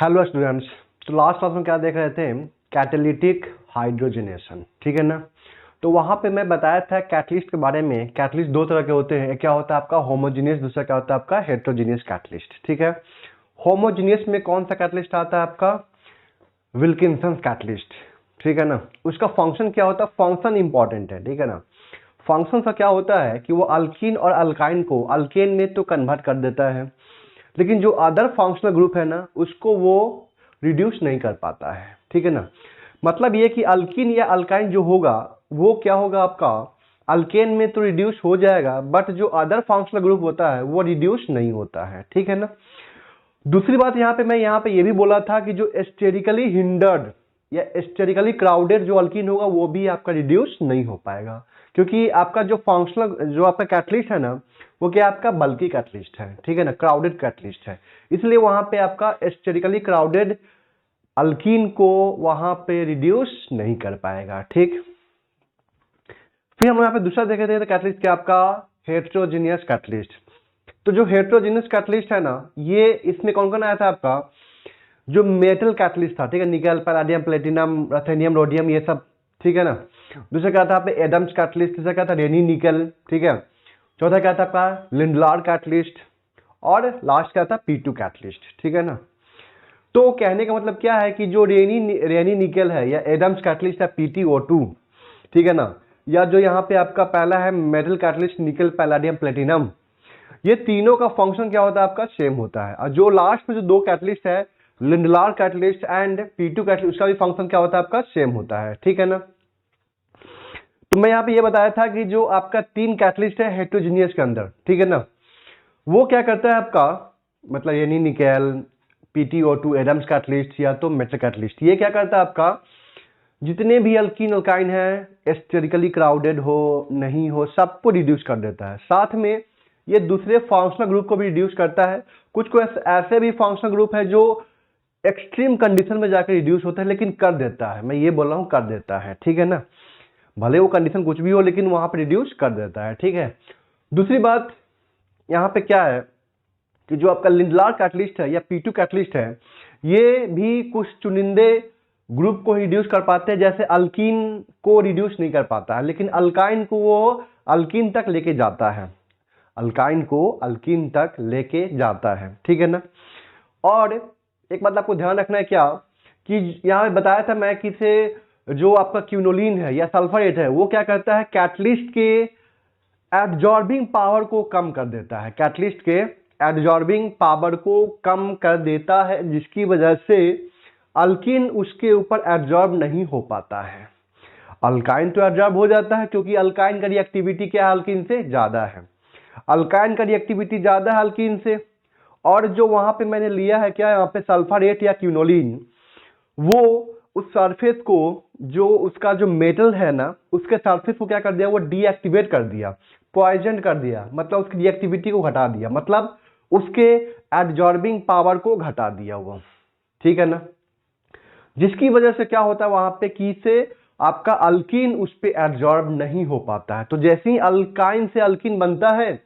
Hello students. तो last class में क्या देख रहे थे? कैटालिटिक हाइड्रोजनेशन, ठीक है ना। तो वहां पे मैं बताया था कैटलिस्ट के बारे में। कैटलिस्ट दो तरह के होते हैं, एक क्या होता है आपका होमोजीनियस, दूसरा क्या होता है आपका हेट्रोजीनियस कैटलिस्ट, ठीक है। होमोजीनियस में कौन सा कैटलिस्ट आता है आपका? विल्किंसन कैटलिस्ट, ठीक है ना। उसका फंक्शन क्या होता है? फंक्शन इंपॉर्टेंट है, ठीक है ना। फंक्शन का क्या होता है कि वो अल्कीन और अल्काइन को अल्केन में तो कन्वर्ट कर देता है, लेकिन जो अदर फंक्शनल ग्रुप है ना उसको वो रिड्यूस नहीं कर पाता है, ठीक है ना। मतलब ये कि अल्कीन या अल्काइन जो होगा वो क्या होगा आपका? अल्केन में तो रिड्यूस हो जाएगा, बट जो अदर फंक्शनल ग्रुप होता है वो रिड्यूस नहीं होता है, ठीक है ना। दूसरी बात मैं यहाँ पे ये भी बोला था कि जो स्टेरिकली हिंडर्ड या स्टेरिकली क्राउडेड जो अल्कीन होगा वो भी आपका रिड्यूस नहीं हो पाएगा, क्योंकि आपका जो फंक्शनल जो आपका कैटलिस्ट है ना वो क्या आपका बल्कि कैटलिस्ट है, ठीक है ना, क्राउडेड कैटलिस्ट है। इसलिए वहां पे आपका स्टेरिकली क्राउडेड अल्कीन को वहां पे रिड्यूस नहीं कर पाएगा, ठीक। फिर हम यहाँ पे दूसरा देखे थे तो कैटलिस्ट क्या आपका हेट्रोजीनियस कैटलिस्ट। तो जो हेट्रोजीनियस कैटलिस्ट है ना ये इसमें कौन कौन आया था आपका? जो मेटल कैटलिस्ट था, ठीक है, निकल पैलाडियम प्लेटिनम रथेनियम रोडियम ये सब, ठीक है ना। दूसरा क्या था पे एडम्स कैटलिस्ट, तीसरा क्या था रेनी निकल, ठीक है। चौथा क्या था आपका लिंडलार कैटलिस्ट, और लास्ट क्या था P2 कैटलिस्ट, ठीक है ना। तो कहने का मतलब क्या है कि जो रेनी निकल है या एडम्स कैटलिस्ट है PtO2, ठीक है ना, या जो यहाँ पे आपका पहला है मेटल कैटलिस्ट निकल पैलाडियम प्लेटिनम, ये तीनों का फंक्शन क्या होता है आपका? सेम होता है। और जो लास्ट में जो दो कैटलिस्ट है Lindlar catalyst and P2 catalyst, उसका भी फंक्शन क्या होता है आपका? सेम होता है, ठीक है ना। तो मैं यहाँ पे ये बताया था कि जो आपका तीन कैटलिस्ट है हेट्रोजीनियस के अंदर, ठीक है ना, वो क्या करता है आपका? मतलब यानी निकेल PtO2 एडम्स कैटलिस्ट या तो मेटल कैटलिस्ट, ये क्या करता है आपका? जितने भी अल्कीन अल्काइन है स्टेरिकली क्राउडेड हो नहीं हो सबको रिड्यूस कर देता है। साथ में ये दूसरे फंक्शनल ग्रुप को भी रिड्यूस करता है। कुछ ऐसे भी फंक्शनल ग्रुप है जो एक्सट्रीम कंडीशन में जाकर रिड्यूस होता है, लेकिन कर देता है, मैं ये बोल रहा हूँ कर देता है, ठीक है ना। भले वो कंडीशन कुछ भी हो लेकिन वहां पे रिड्यूस कर देता है, ठीक है। दूसरी बात यहाँ पे क्या है कि जो आपका लिंडलार कैटलिस्ट है या P2 कैटलिस्ट है ये भी कुछ चुनिंदे ग्रुप को रिड्यूस कर पाते हैं, जैसे अल्कीन को रिड्यूस नहीं कर पाता है लेकिन अल्काइन को वो अल्कीन तक लेके जाता है, अल्काइन को अल्कीन तक लेके जाता है, ठीक है ना। और एक बात आपको ध्यान रखना है क्या कि यहाँ बताया था मैं कि से जो आपका क्यूनोलिन है या सल्फरेट है वो क्या करता है? कैटलिस्ट के एब्जॉर्बिंग पावर को कम कर देता है, कैटलिस्ट के एब्जॉर्बिंग पावर को कम कर देता है, जिसकी वजह से अल्कीन उसके ऊपर एब्जॉर्ब नहीं हो पाता है। अल्काइन तो एब्जॉर्ब हो जाता है क्योंकि अल्काइन का रिएक्टिविटी क्या है? अल्कीन से ज्यादा है। अल्काइन का रिएक्टिविटी ज्यादा है अल्कीन से, और जो वहां पे मैंने लिया है क्या यहाँ पे सल्फरेट या क्यूनोलिन, वो उस सरफेस को जो उसका जो मेटल है ना उसके सरफेस को क्या कर दिया? वो डीएक्टिवेट कर दिया, पॉइजन कर दिया, मतलब उसकी रिएक्टिविटी को घटा दिया, मतलब उसके एब्जॉर्बिंग पावर को घटा दिया वो, ठीक है ना। जिसकी वजह से क्या होता है वहां पे कि से आपका अल्कीन उस पे एब्जॉर्ब नहीं हो पाता है। तो जैसे ही अल्काइन से अल्कीन बनता है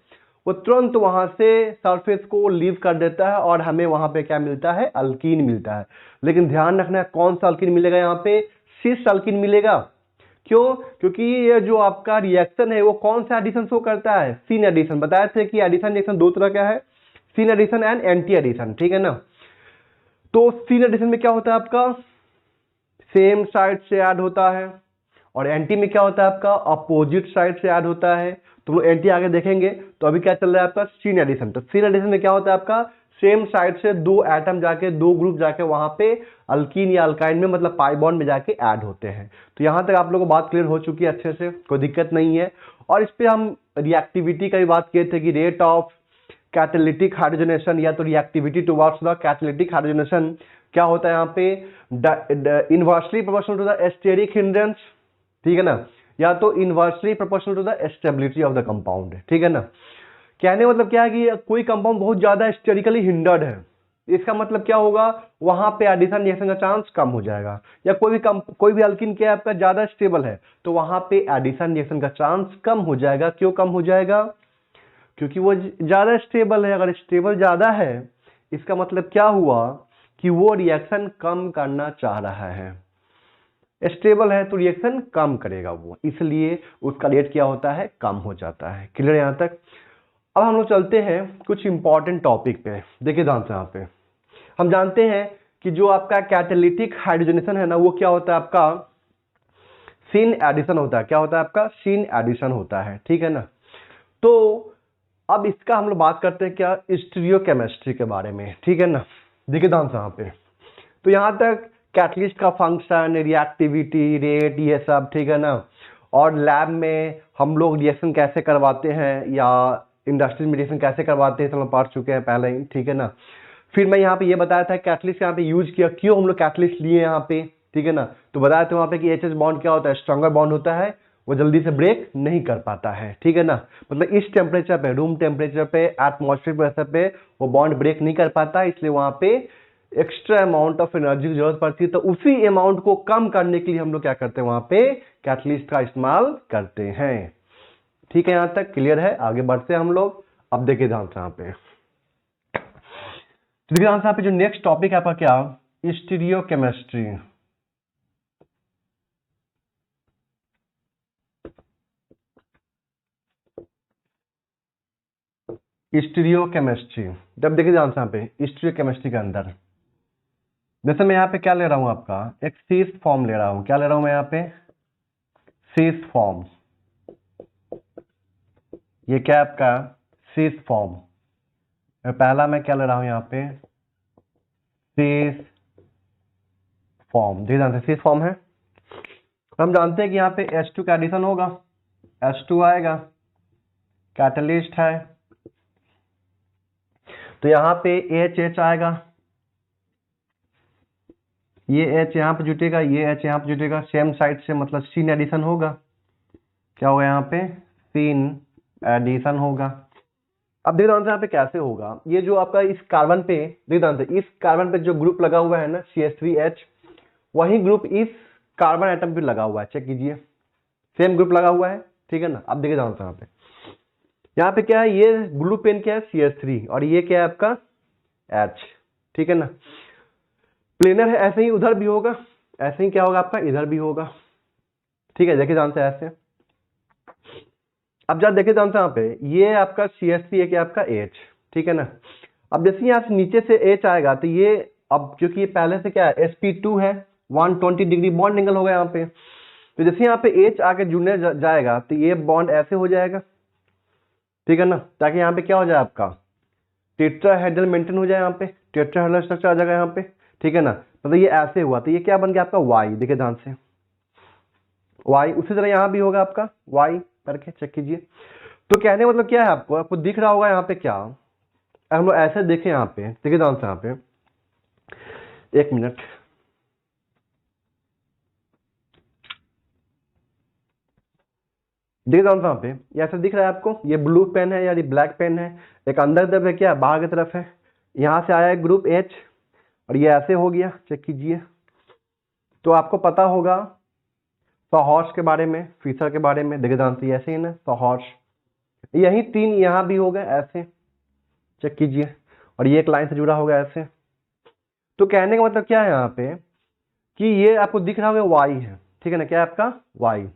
वो तुरंत वहां से सरफेस को लीव कर देता है और हमें वहां पे क्या मिलता है? अल्कीन मिलता है। लेकिन ध्यान रखना है कौन सा अल्कीन मिलेगा? यहाँ पे सिस अल्कीन मिलेगा। क्यों? क्योंकि ये जो आपका रिएक्शन है वो कौन सा एडिशन शो करता है? Syn addition. बताया थे कि एडिशन रिएक्शन दो तरह का है, syn addition and anti addition, ठीक है ना। तो सीन एडिशन में क्या होता है आपका? सेम साइड से ऐड होता है, और एंटी में क्या होता है आपका? अपोजिट साइड से ऐड होता है। तो वो एंटी आगे देखेंगे। तो अभी क्या चल रहा है आपका? Syn addition. तो सीन एडिशन में क्या होता है आपका? सेम साइड से दो एटम जाके, दो ग्रुप जाके वहां पे अल्कीन या अल्काइन में मतलब पाई बॉन्ड में जाके ऐड होते हैं। तो यहां तक आप लोगों को बात क्लियर हो चुकी है अच्छे से, कोई दिक्कत नहीं है। और इस पे हम रिएक्टिविटी का भी बात किए थे कि रेट ऑफ कैटालिटिक हाइड्रोजनेशन या तो reactivity towards the catalytic hydrogenation क्या होता है यहाँ पे? Inversely proportional to the steric hindrance, ठीक है ना, या तो inversely proportional to the stability of the compound, ठीक है ना। कहने मतलब क्या है कि कोई कंपाउंड बहुत ज्यादा स्टेरिकली हिंडर्ड है, इसका मतलब क्या होगा? वहां पे एडिशन रिएक्शन का चांस कम हो जाएगा। या कोई भी अल्कीन क्या है आपका ज्यादा स्टेबल है तो वहां पे एडिशन रिएक्शन का चांस कम हो जाएगा। क्यों कम हो जाएगा? क्योंकि वो ज्यादा स्टेबल है। अगर स्टेबल ज्यादा है इसका मतलब क्या हुआ कि वो रिएक्शन कम करना चाह रहा है। स्टेबल है तो रिएक्शन कम करेगा वो, इसलिए उसका रेट क्या होता है, कम हो जाता है। क्लियर यहाँ तक। अब हम लोग चलते हैं कुछ इंपॉर्टेंट टॉपिक पे। देखिए ध्यान से यहाँ पे हम जानते हैं कि जो आपका कैटालिटिक हाइड्रोजनेशन है ना, वो क्या होता है आपका सीन एडिशन होता है। क्या होता है आपका सीन एडिशन होता है, ठीक है ना। तो अब इसका हम लोग बात करते हैं क्या, स्टीरियोकेमिस्ट्री के बारे में, ठीक है ना। देखिए ध्यान से यहाँ पे, तो यहाँ तक कैटलिस्ट का फंक्शन, रिएक्टिविटी रेट, ये सब, ठीक है ना। और लैब में हम लोग रिएक्शन कैसे करवाते हैं या इंडस्ट्री में रिएक्शन कैसे करवाते हैं, तो हम पढ़ चुके हैं पहले ही, ठीक है ना। फिर मैं यहाँ पे ये बताया था कैटलिस्ट यहाँ पे यूज किया, क्यों हम लोग कैटलिस्ट लिए यहाँ पे, ठीक है ना। तो बताया था वहाँ पे कि एच बॉन्ड क्या होता है, स्ट्रॉन्गर बॉन्ड होता है, वो जल्दी से ब्रेक नहीं कर पाता है, ठीक है ना। मतलब इस टेम्परेचर पे, रूम टेम्परेचर पे, एटमॉस्फेयर प्रेशर पे वो बॉन्ड ब्रेक नहीं कर पाता, इसलिए वहाँ पे एक्स्ट्रा अमाउंट ऑफ एनर्जी की जरूरत पड़ती है। तो उसी अमाउंट को कम करने के लिए हम लोग क्या करते हैं, वहाँ पे कैटलिस्ट का इस्तेमाल करते हैं, ठीक है। यहाँ तक क्लियर है। आगे बढ़ते हैं हम लोग। अब देखिए ध्यान से यहाँ पे, तो देखिए ध्यान से यहाँ पे जो नेक्स्ट टॉपिक है आपका क्या, स्टीरियोकेमिस्ट्री। स्टीरियोकेमिस्ट्री, जब देखिए ध्यान से यहाँ पे स्टीरियोकेमिस्ट्री के अंदर, जैसे मैं यहाँ पे क्या ले रहा हूँ आपका, एक सीस फॉर्म ले रहा हूँ। क्या ले रहा हूँ मैं यहाँ पे, सीस फॉर्म। ये क्या है आपका सीस फॉर्म। पहला मैं क्या ले रहा हूँ यहाँ पे, सीस फॉर्म। देखिए ध्यान से सीस फॉर्म है। हम जानते हैं कि यहाँ पे H2 का एडिशन होगा, H2 आएगा, कैटलिस्ट है, तो यहाँ पे H आएगा, ये H यहाँ पे जुटेगा, ये H यहाँ पे जुटेगा, सेम साइड से, मतलब सीन एडिशन होगा। क्या होगा यहाँ पे, सीन एडिशन होगा। अब देखो ध्यान से यहाँ पे कैसे होगा, ये जो आपका इस कार्बन पे, देखो ध्यान से, इस कार्बन पे जो ग्रुप लगा हुआ है ना CH3H, वही ग्रुप इस कार्बन एटम पे लगा हुआ है। चेक कीजिए, सेम ग्रुप लगा हुआ है, ठीक है ना। अब देखिए ध्यान से यहाँ पे क्या है, ये ब्लू पेन क्या है CH3 और ये क्या है आपका H, ठीक है ना। प्लेनर है, ऐसे ही उधर भी होगा, ऐसे ही क्या होगा आपका इधर भी होगा, ठीक है। देखिए ध्यान से ऐसे। अब जब देखिए ध्यान से यहाँ पे, ये आपका CH3 है, क्या आपका H, ठीक है ना। अब जैसे यहाँ से नीचे से H आएगा तो ये, अब क्योंकि ये पहले से क्या है sp2 है, 120 डिग्री बॉन्ड एंगल होगा यहाँ पे। तो जैसे यहाँ पे H आके जुड़ने जाएगा तो ये बॉन्ड ऐसे हो जाएगा, ठीक है ना, ताकि यहाँ पे क्या हो जाए आपका टेट्राहेड्रल मेंटेन हो जाए, यहाँ पे टेट्राहेड्रल स्ट्रक्चर आ जाएगा यहाँ पे, ठीक है ना। मतलब ये ऐसे हुआ तो ये क्या बन गया आपका Y। देखिए ध्यान से Y, उसी तरह यहाँ भी होगा आपका Y करके चेक कीजिए। तो कहने मतलब क्या है, आपको दिख रहा होगा यहाँ पे क्या, हम लोग ऐसे देखें यहाँ पे, देखिए ध्यान से यहाँ पे, एक मिनट, देखिए ध्यान से यहाँ पे, ये ऐसा दिख रहा है आपको, ये ब्लू पेन है यानी ब्लैक पेन है, एक अंदर तरफ है, क्या बाहर की तरफ है, यहाँ से आया है ग्रुप H और ये ऐसे हो गया। चेक कीजिए। तो आपको पता होगा सॉहर्स के बारे में, फीसर के बारे में, देखिए ध्यान से ऐसे ही ना सॉहर्स, यही तीन यहाँ भी होगा ऐसे, चेक कीजिए, और ये एक लाइन से जुड़ा होगा ऐसे। तो कहने का मतलब क्या है यहाँ पे कि ये आपको दिख रहा होगा Y है, ठीक है ना, क्या है आपका Y।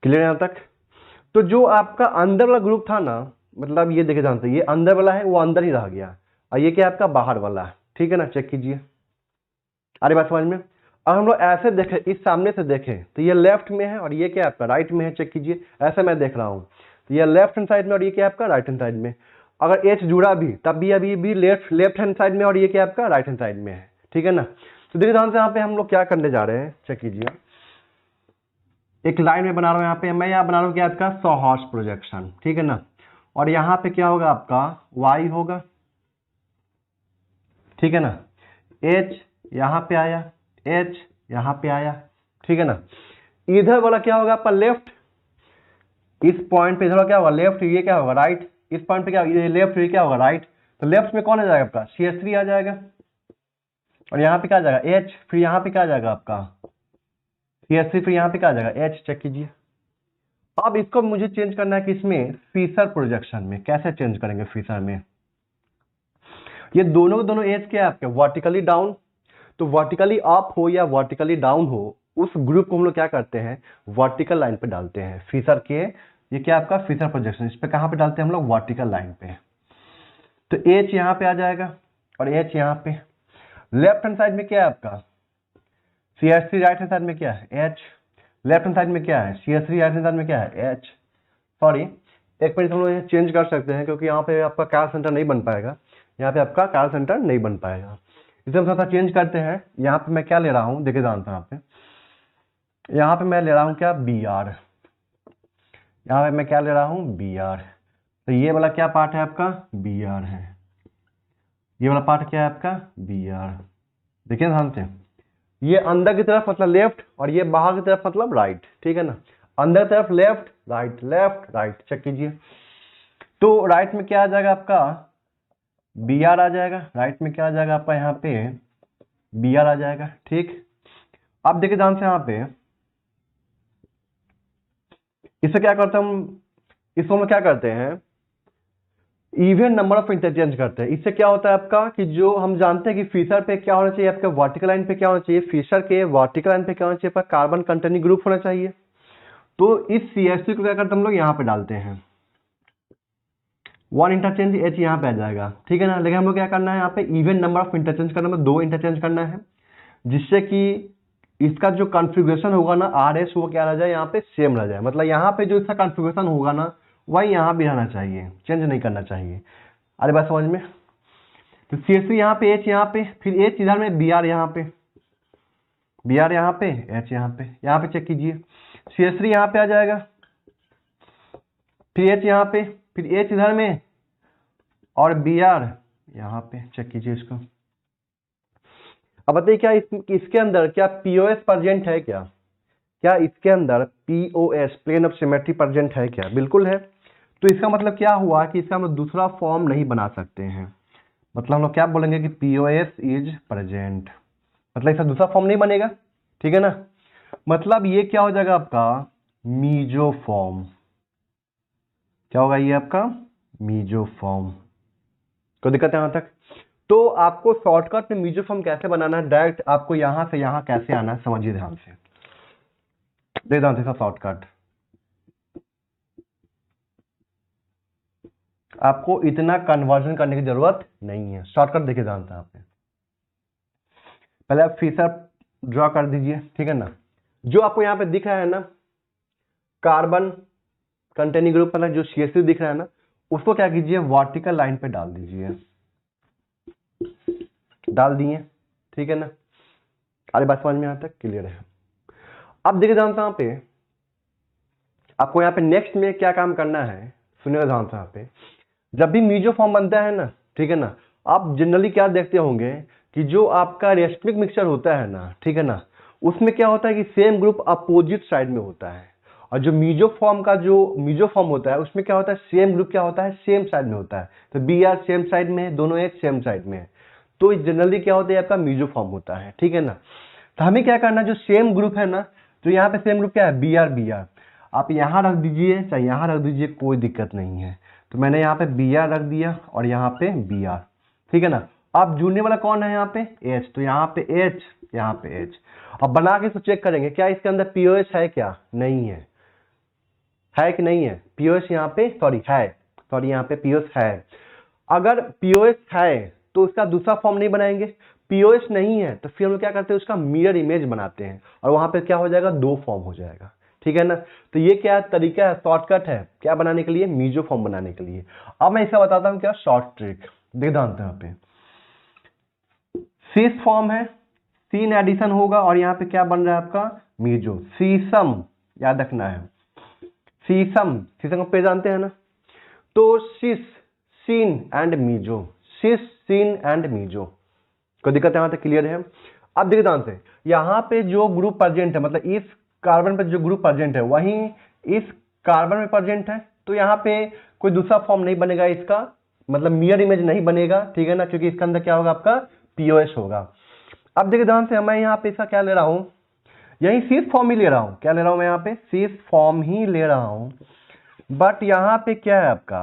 क्लियर यहाँ तक। तो जो आपका अंदर वाला ग्रुप था ना, मतलब ये देखिए ध्यान से, ये अंदर वाला है वो अंदर ही रह गया, और ये क्या है आपका बाहर वाला है, ठीक है ना। चेक कीजिए, अरे बात समझ में। अब हम लोग ऐसे देखें, इस सामने से देखें तो ये लेफ्ट में है और ये क्या है आपका राइट में है। चेक कीजिए, ऐसे मैं देख रहा हूँ, तो ये लेफ्ट हैंड साइड में और ये क्या है आपका राइट हैंड साइड में। अगर H जुड़ा भी तब भी अभी भी लेफ्ट हैंड साइड में और ये क्या आपका राइट हैंड साइड में है, ठीक है ना। तो देखिए ध्यान से यहाँ पे हम लोग क्या करने जा रहे हैं, चेक कीजिए, एक लाइन में बना रहा हूँ यहाँ पे, मैं यहाँ बना रहा हूँ क्या आपका सॉहर्स प्रोजेक्शन, ठीक है ना। और यहाँ पे क्या होगा आपका Y होगा, ठीक है ना। H यहाँ पे आया, H यहाँ पे आया, ठीक है ना। इधर वाला क्या होगा आपका लेफ्ट, इस पॉइंट पे इधर वाला क्या होगा लेफ्ट, ये क्या होगा राइट, इस पॉइंट पे क्या ये लेफ्ट, ये क्या होगा राइट। तो लेफ्ट में कौन आ जाएगा आपका CH3 आ जाएगा, और यहाँ पे क्या आ जाएगा H, फिर यहाँ पे क्या आ जाएगा आपका CH3, फिर यहाँ पे क्या आ जाएगा H। चेक कीजिए। अब इसको मुझे चेंज करना है कि इसमें फीसर प्रोजेक्शन में, कैसे चेंज करेंगे फीसर में। ये दोनों के दोनों एज क्या है आपके वर्टिकली डाउन, तो वर्टिकली अप हो या वर्टिकली डाउन हो उस ग्रुप को हम लोग क्या करते हैं वर्टिकल लाइन पे डालते हैं। फिशर के ये क्या आपका फिशर प्रोजेक्शन, इस पे कहां पे डालते हैं हम लोग वर्टिकल लाइन पे। तो एच यहाँ पे आ जाएगा और एच यहाँ पे। लेफ्ट हैंड साइड में क्या है आपका CH3, राइट हैंड साइड में क्या है एच। लेफ्ट हैंड साइड में क्या है CH3, राइट हैंड साइड में क्या है एच। सॉरी एक मिनट हम लोग चेंज कर सकते हैं क्योंकि यहाँ पे आपका कायल सेंटर नहीं बन पाएगा, यहाँ पे आपका कायल सेंटर नहीं बन पाएगा, इसे हम थोड़ा चेंज करते हैं। यहाँ पे मैं क्या ले रहा हूँ देखिए जानते हैं यहाँ पे मैं ले रहा हूँ क्या BR, यहाँ पे मैं क्या ले रहा हूँ BR। तो ये वाला क्या पार्ट है आपका BR है, ये वाला पार्ट क्या है आपका BR। देखिए ध्यान से ये अंदर की तरफ मतलब लेफ्ट और ये बाहर की तरफ मतलब राइट, ठीक है ना। अंदर की तरफ लेफ्ट राइट चेक कीजिए। तो राइट में क्या आ जाएगा आपका BR आ जाएगा, राइट में क्या आ जाएगा आपका यहाँ पे BR आ जाएगा, ठीक। अब देखिए ध्यान से यहाँ पे इससे क्या करते हैं हम, इसको हम क्या करते हैं इवन नंबर ऑफ इंटरचेंज करते हैं। इससे क्या होता है आपका कि जो हम जानते हैं कि फिशर पे क्या होना चाहिए आपके वर्टिकल लाइन पे क्या होना चाहिए, फिशर के वर्टिकल लाइन पे क्या होना चाहिए आपका कार्बन कंटेनिंग ग्रुप होना चाहिए। तो इस CH3 को क्या करते हैं हम लोग यहाँ पे डालते हैं, 1 इंटरचेंज H यहाँ पे आ जाएगा, ठीक है ना। लेकिन हम लोग क्या करना है यहाँ पे इवन नंबर ऑफ इंटरचेंज करना है, 2 इंटरचेंज करना है जिससे कि इसका जो कॉन्फ़िगरेशन होगा ना RS वो क्या रह जाए यहाँ पे सेम रह जाए। मतलब यहाँ पे जो इसका कॉन्फ़िगरेशन होगा ना वही यहाँ भी रहना चाहिए, चेंज नहीं करना चाहिए। अरे बात समझ में। तो CH3 यहाँ पे H यहाँ पे फिर H इधर में BR यहाँ पे, BR यहाँ पे H यहाँ पे चेक कीजिए। CH3 यहाँ पे आ जाएगा फिर H यहाँ पे फिर H इधर में और BR यहाँ पे चेक कीजिए इसको। अब बताइए क्या इसके अंदर क्या POS प्रेजेंट है क्या, क्या इसके अंदर POS plane of symmetry present है क्या, बिल्कुल है। तो इसका मतलब क्या हुआ कि इसका हम लोग दूसरा फॉर्म नहीं बना सकते हैं। मतलब हम लोग क्या बोलेंगे कि POS इज प्रेजेंट, मतलब इसका दूसरा फॉर्म नहीं बनेगा, ठीक है ना। मतलब ये क्या हो जाएगा आपका मीजो फॉर्म, क्या होगा ये आपका मीजो फॉर्म। कोई दिक्कत है यहाँ तक। तो आपको शॉर्टकट में मीजो फॉर्म कैसे बनाना है, डायरेक्ट आपको यहां से यहां कैसे आना है समझिए ध्यान से, देख ध्यान से शॉर्टकट। आपको इतना कन्वर्जन करने की जरूरत नहीं है, शॉर्टकट देखिए ध्यान से। आपने पहले आप फिशर ड्रॉ कर दीजिए, ठीक है ना। जो आपको यहाँ पे दिख रहा है ना कार्बन कंटेनिंग ग्रुप मतलब जो CH3 दिख रहा है ना उसको क्या कीजिए वर्टिकल लाइन पे डाल दीजिए, डाल दिए, ठीक है ना। अरे बात समझ में यहाँ तक क्लियर है। अब देखिए ध्यान से यहाँ पे आपको यहाँ पे नेक्स्ट में क्या काम करना है सुनिएगा ध्यान से। यहाँ पे जब भी मीजो फॉर्म बनता है ना, ठीक है ना, आप जनरली क्या देखते होंगे कि जो आपका रेसिप्रोक मिक्सचर होता है ना, ठीक है ना, उसमें क्या होता है कि सेम ग्रुप अपोजिट साइड में होता है और जो मीजो फॉर्म होता है उसमें क्या होता है सेम ग्रुप क्या होता है सेम साइड में होता है। तो BR सेम साइड में है, दोनों एक सेम साइड में है, तो जनरली क्या होता है आपका मीजो फॉर्म होता है, ठीक है ना। तो हमें क्या करना है जो सेम ग्रुप है ना, तो यहाँ पे सेम ग्रुप क्या है BR, आप यहाँ रख दीजिए चाहे यहाँ रख दीजिए कोई दिक्कत नहीं है। तो मैंने यहाँ पे BR रख दिया और यहाँ पे BR, ठीक है ना। अब जुड़ने वाला कौन है यहाँ पे H, तो यहाँ पे H यहाँ पे H। अब बना के इसको चेक करेंगे क्या इसके अंदर POS है क्या, नहीं है, है कि नहीं है POS यहाँ पे, सॉरी यहाँ पे POS है। अगर POS है तो उसका दूसरा फॉर्म नहीं बनाएंगे, POS नहीं है तो फिर हम लोग क्या करते हैं उसका मिरर इमेज बनाते हैं और वहां पे क्या हो जाएगा 2 फॉर्म हो जाएगा, ठीक है ना। तो ये क्या तरीका है शॉर्टकट है क्या बनाने के लिए मीजो फॉर्म बनाने के लिए। अब मैं इसका बताता हूँ क्या शॉर्ट ट्रिक, देख जानते हैं। यहाँ पे सीस फॉर्म है, सीन एडिशन होगा और यहाँ पे क्या बन रहा है आपका मीजो, सीसम याद रखना है, सीसम को पे जानते हैं ना। तो सिस सीन एंड मीजो, सिस सीन एंड मीजो, कोई दिक्कत यहाँ तक क्लियर है। अब देखिए ध्यान से यहाँ पे जो ग्रुप प्रेजेंट है मतलब इस कार्बन पे जो ग्रुप प्रेजेंट है वहीं इस कार्बन में प्रेजेंट है, तो यहाँ पे कोई दूसरा फॉर्म नहीं बनेगा इसका, मतलब मिरर इमेज नहीं बनेगा, ठीक है ना, क्योंकि इसके अंदर क्या होगा आपका POS होगा। अब देखिए ध्यान से मैं यहाँ पे इसका क्या ले रहा हूँ, यही सीस फॉर्म ही ले रहा हूँ, क्या ले रहा हूँ मैं यहाँ पे सीस फॉर्म ही ले रहा हूँ। बट यहाँ पे क्या है आपका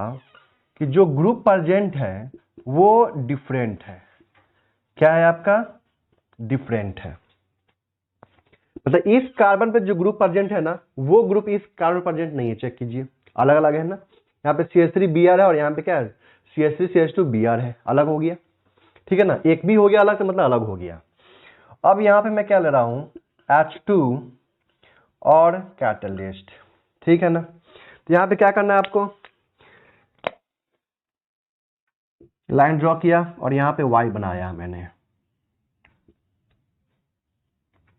कि जो ग्रुप प्रेजेंट है वो डिफरेंट है। क्या है आपका? डिफरेंट है। मतलब इस कार्बन पे जो ग्रुप प्रेजेंट है ना, वो ग्रुप इस कार्बन प्रेजेंट नहीं है। चेक कीजिए, अलग अलग है ना। यहाँ पे CH3Br है और यहाँ पे क्या है, CH3CH2Br है, अलग हो गया। ठीक है ना, एक भी हो गया अलग तो मतलब अलग हो गया। अब यहाँ पे मैं क्या ले रहा हूँ, H2 और कैटलिस्ट। ठीक है ना, तो यहाँ पे क्या करना है आपको, लाइन ड्रॉ किया और यहाँ पे Y बनाया मैंने।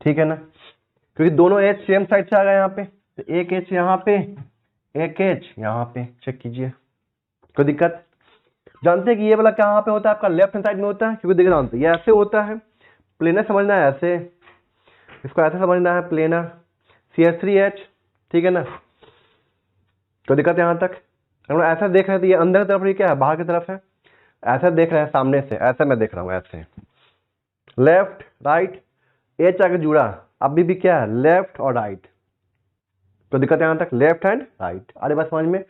ठीक है ना, क्योंकि दोनों H सेम साइड से आ गए यहाँ पे, तो एक H यहाँ पे, एक H यहाँ पे। चेक कीजिए, कोई दिक्कत? जानते हैं कि ये वाला कहाँ पे होता है आपका, लेफ्ट हैंड साइड में होता है। क्योंकि देखिए जानते ये ऐसे होता है, प्लेनर समझना है ऐसे, इसको ऐसे समझना है प्लेनर, CH3H। ठीक है ना, कोई दिक्कत यहाँ तक? अगर ऐसा देख रहे हैं तो ये अंदर की तरफ, ये क्या है, बाहर की तरफ है। ऐसा देख रहे हैं सामने से, ऐसा मैं देख रहा हूँ, ऐसे लेफ्ट राइट, H आगे जुड़ा, अभी भी क्या है, लेफ्ट और राइट। तो दिक्कत यहाँ तक, लेफ्ट हैंड राइट। अरे बस समझ में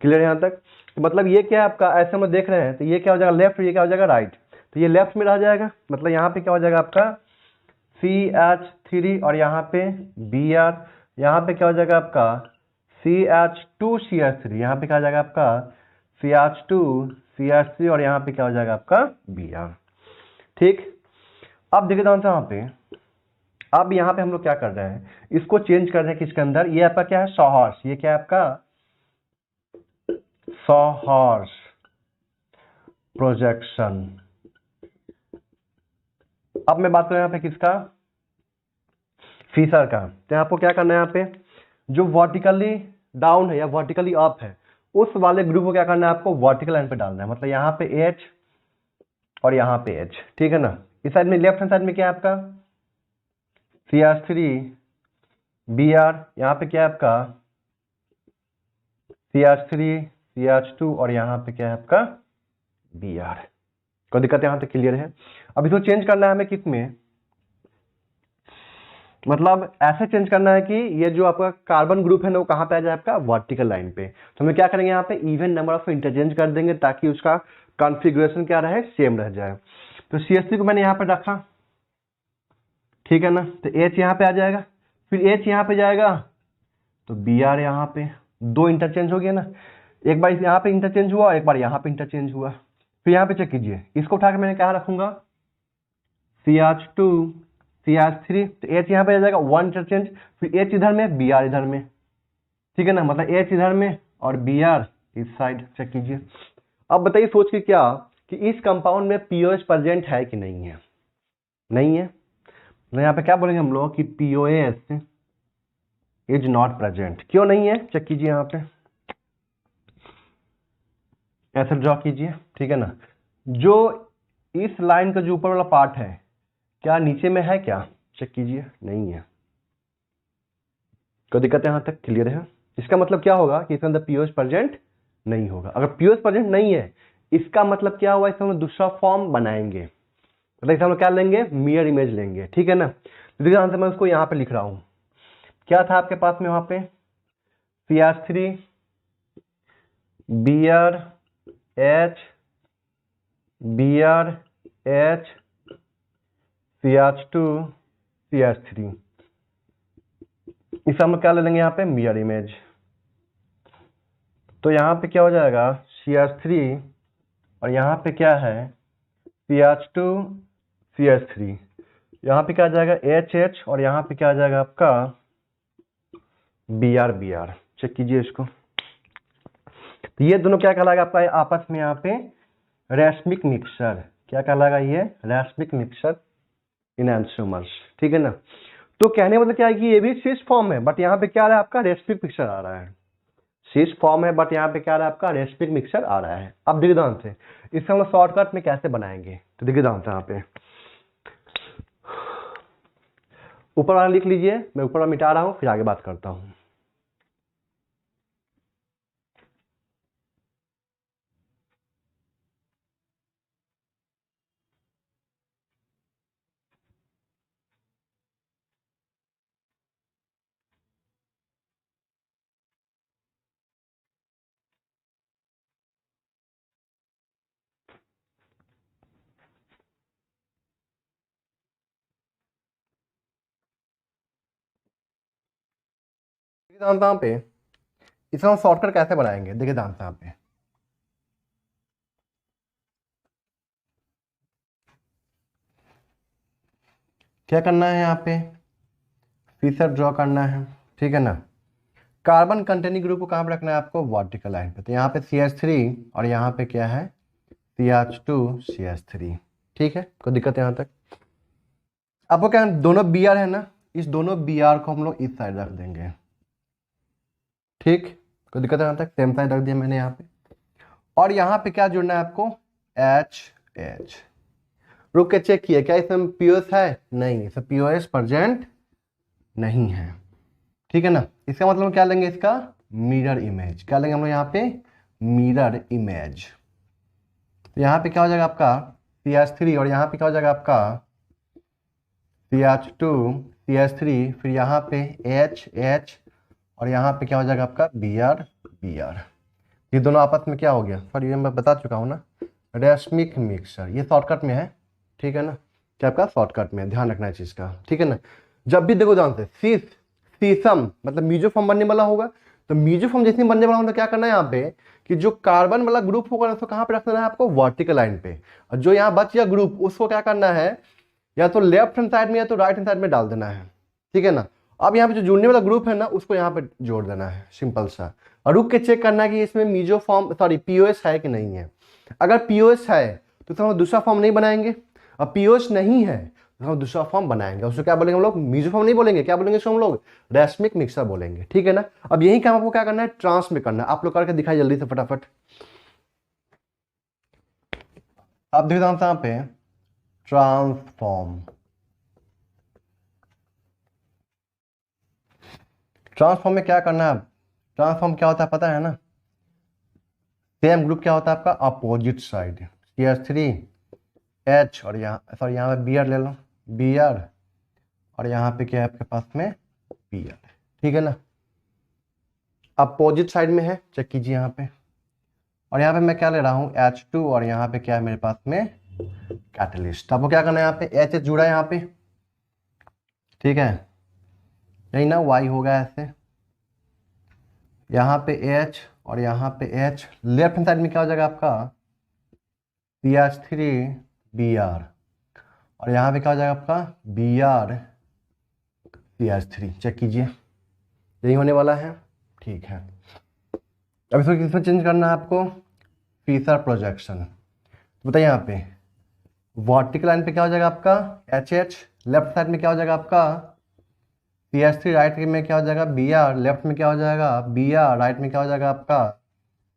क्लियर यहाँ तक? तो मतलब ये क्या है आपका, ऐसे हम देख रहे हैं तो ये क्या हो जाएगा, लेफ्ट, ये क्या हो जाएगा, राइट। तो ये लेफ्ट में रह जाएगा, मतलब यहाँ पे क्या हो जाएगा आपका CH3 और यहाँ पे Br, यहाँ पे क्या हो जाएगा आपका CH2CH3, यहाँ पे क्या हो जाएगा आपका CH2CH3 और यहाँ पे क्या हो जाएगा आपका Br। ठीक, अब देखिए यहाँ पे, अब यहाँ पे हम लोग क्या कर रहे हैं, इसको चेंज कर रहे हैं किसके अंदर, ये आपका क्या है, सॉहर्स। ये क्या है आपका, सॉहर्स प्रोजेक्शन। अब मैं बात करूं यहाँ पे किसका, फिशर का। तो आपको क्या करना है, यहाँ पे जो वर्टिकली डाउन है या वर्टिकली अप है, उस वाले ग्रुप को क्या करना है आपको, वर्टिकल लाइन पे डालना है। मतलब यहाँ पे H और यहाँ पे H। ठीक है ना, इस साइड में लेफ्ट हैंड साइड में क्या है आपका CH3Br, यहाँ पे क्या है आपका CH3CH2 और यहाँ पे क्या है आपका Br। कोई दिक्कत यहाँ तक क्लियर है? अब इसको चेंज करना है हमें किस में, मतलब ऐसे चेंज करना है कि ये जो आपका कार्बन ग्रुप है ना, वो कहाँ पे आ जाए आपका, वर्टिकल लाइन पे। तो हम क्या करेंगे, यहाँ पे इवन नंबर ऑफ इंटरचेंज कर देंगे ताकि उसका कॉन्फ़िगरेशन क्या रहे, सेम रह जाए। तो CH3 को मैंने यहाँ पे रखा। ठीक है ना, तो H यहाँ पे आ जाएगा, फिर H यहाँ पे जाएगा तो Br यहाँ पे, दो इंटरचेंज हो गया ना। एक बार यहाँ पे इंटरचेंज हुआ, एक बार यहाँ पे इंटरचेंज हुआ। फिर यहाँ पे चेक कीजिए, इसको उठा के मैंने कहाँ रखूंगा, CH2 CH3, तो H यहाँ पे आ जाएगा, वन इंटरचेंज, फिर H इधर में, Br इधर में। ठीक है ना, मतलब H इधर में और Br इस साइड। चेक कीजिए। अब बताइए सोच के क्या, कि इस कंपाउंड में POH प्रेजेंट है कि नहीं है? नहीं है, तो यहाँ पे क्या बोलेंगे हम लोग कि POH इज नॉट प्रेजेंट। क्यों नहीं है, चेक कीजिए यहाँ पे, ऐसे ड्रॉ कीजिए। ठीक है ना, जो इस लाइन का जो ऊपर वाला पार्ट है, क्या नीचे में है क्या? चेक कीजिए, नहीं है। कोई दिक्कत यहाँ तक क्लियर है? इसका मतलब क्या होगा कि इसके अंदर POH प्रेजेंट नहीं होगा। अगर POH प्रेजेंट नहीं है, इसका मतलब क्या हुआ, इसमें हम दूसरा फॉर्म बनाएंगे। मतलब इसमें हम क्या लेंगे, मिरर इमेज लेंगे। ठीक है ना, तो देखिए आंसर मैं उसको यहाँ पे लिख रहा हूँ। क्या था आपके पास में वहां पे, CH3 Br H Br H CH2 CH3, इस हम क्या ले लेंगे यहाँ पे, मिरर इमेज। तो यहाँ पे क्या हो जाएगा, CH3 और यहाँ पे क्या है, CH2 CH3, यहाँ पे क्या आ जाएगा HH और यहाँ पे क्या आ जाएगा आपका Br। चेक कीजिए इसको। तो ये दोनों क्या कहलाएगा आपका आपस में यहाँ पे रैस्मिक मिक्सचर। क्या कहलाएगा ये, रैस्मिक मिक्सचर इनैंसोमर्स। ठीक है ना, तो कहने मतलब क्या है कि ये भी सिस फॉर्म है, बट यहाँ पे क्या आ रहा है आपका, रेस्पिक मिक्सचर आ रहा है। सिस फॉर्म है बट यहाँ पे क्या आ रहा है आपका, रेस्पिक मिक्सचर आ रहा है। अब देखिए ध्यान से, इससे हम लोग शॉर्टकट में कैसे बनाएंगे, तो देखिए ध्यान से यहाँ पे ऊपर वाला लिख लीजिए, मैं ऊपर वाला मिटा रहा हूँ, फिर आगे बात करता हूँ। यहाँ पे इसका हम शॉर्टकट कैसे बनाएंगे, देखिए यहाँ पे क्या करना है, यहाँ पे फीचर ड्रॉ करना है, ठीक है ना। कार्बन कंटेनिंग ग्रुप को कहाँ पे रखना है आपको, वर्टिकल लाइन पे। तो यहाँ पे CH3 और यहाँ पे क्या है CH2 CH3, ठीक है, कोई दिक्कत है यहाँ तक। आपको क्या दोनों Br है ना, इस दोनों Br को हम लोग इस साइड रख देंगे, ठीक, कोई दिक्कत है यहाँ तक, सेम साइड रख दिया मैंने यहाँ पे। और यहाँ पे क्या जुड़ना है आपको, HH। रुक के चेक किया क्या इसमें POS है, नहीं, इसमें POS प्रेजेंट नहीं है, ठीक है ना। इसका मतलब हम क्या लेंगे, इसका मिरर इमेज। क्या लेंगे हम लोग यहाँ पे, मिरर इमेज। तो यहाँ पे क्या हो जाएगा आपका CH3 और यहाँ पे क्या हो जाएगा आपका CH2 CH3, फिर यहाँ पे HH और यहाँ पे क्या हो जाएगा आपका Br। ये दोनों आपस में क्या हो गया, सॉरी ये मैं बता चुका हूँ ना, रेशमिक मिक्सर। ये शॉर्टकट में है, ठीक है ना, क्या आपका शॉर्टकट में, ध्यान रखना है चीज का, ठीक है ना। जब भी देखो ध्यान से सीसम मतलब मीजोफॉर्म बनने वाला होगा, तो मीजोफॉर्म जैसे बनने वाला होगा तो क्या करना है यहाँ पे कि जो कार्बन वाला ग्रुप होगा उसको कहाँ पे रखना है आपको, वर्टिकल लाइन पे। और जो यहाँ बच गया ग्रुप उसको क्या करना है, या तो लेफ्ट हैंड साइड में या तो राइट हैंड साइड में डाल देना है, ठीक है ना। अब यहाँ पे जो जुड़ने वाला ग्रुप है ना उसको यहाँ पे जोड़ देना है, सिंपल सा। और रुक के चेक करना है कि इसमें मीजोफॉर्म सॉरी POS है कि नहीं है। अगर POS है तो हम दूसरा फॉर्म नहीं बनाएंगे, और POS नहीं है तो हम दूसरा फॉर्म बनाएंगे। उसको क्या बोलेंगे हम लोग, मीजोफॉर्म नहीं बोलेंगे, क्या बोलेंगे उसको हम लोग, रेशमिक मिक्सर बोलेंगे, ठीक है ना। अब यही काम आपको क्या करना है, ट्रांस में करना है। आप लोग करके दिखाई जल्दी से फटाफट। आप देखो यहाँ पे ट्रांसफॉर्म, ट्रांसफॉर्म में क्या करना है, ट्रांसफॉर्म क्या होता है पता है ना, सेम ग्रुप क्या होता है आपका अपोजिट साइड, CH3H और यहाँ सॉरी यहाँ पे Br ले लो, Br और यहाँ पे क्या है आपके पास में Br, ठीक है ना, अपोजिट साइड में है, चेक कीजिए यहाँ पे। और यहाँ पे मैं क्या ले रहा हूँ H2 और यहाँ पे क्या है मेरे पास में कैटलिस्ट। आपको क्या करना है, यहाँ पे H जुड़ा है यहाँ पे, ठीक है, यही ना Y होगा ऐसे, यहाँ पे H और यहाँ पे H। लेफ्ट हैंड साइड में क्या हो जाएगा आपका CH3Br और यहाँ पे क्या हो जाएगा आपका BrCH3, चेक कीजिए यही होने वाला है, ठीक है। अब इसको किसमें चेंज करना है आपको, फीचर प्रोजेक्शन। बताइए यहाँ पे वर्टिकल लाइन पे क्या हो जाएगा आपका HH, लेफ्ट साइड में क्या हो जाएगा आपका CH3, राइट में क्या हो जाएगा Br, लेफ्ट में क्या हो जाएगा Br, राइट में क्या हो जाएगा आपका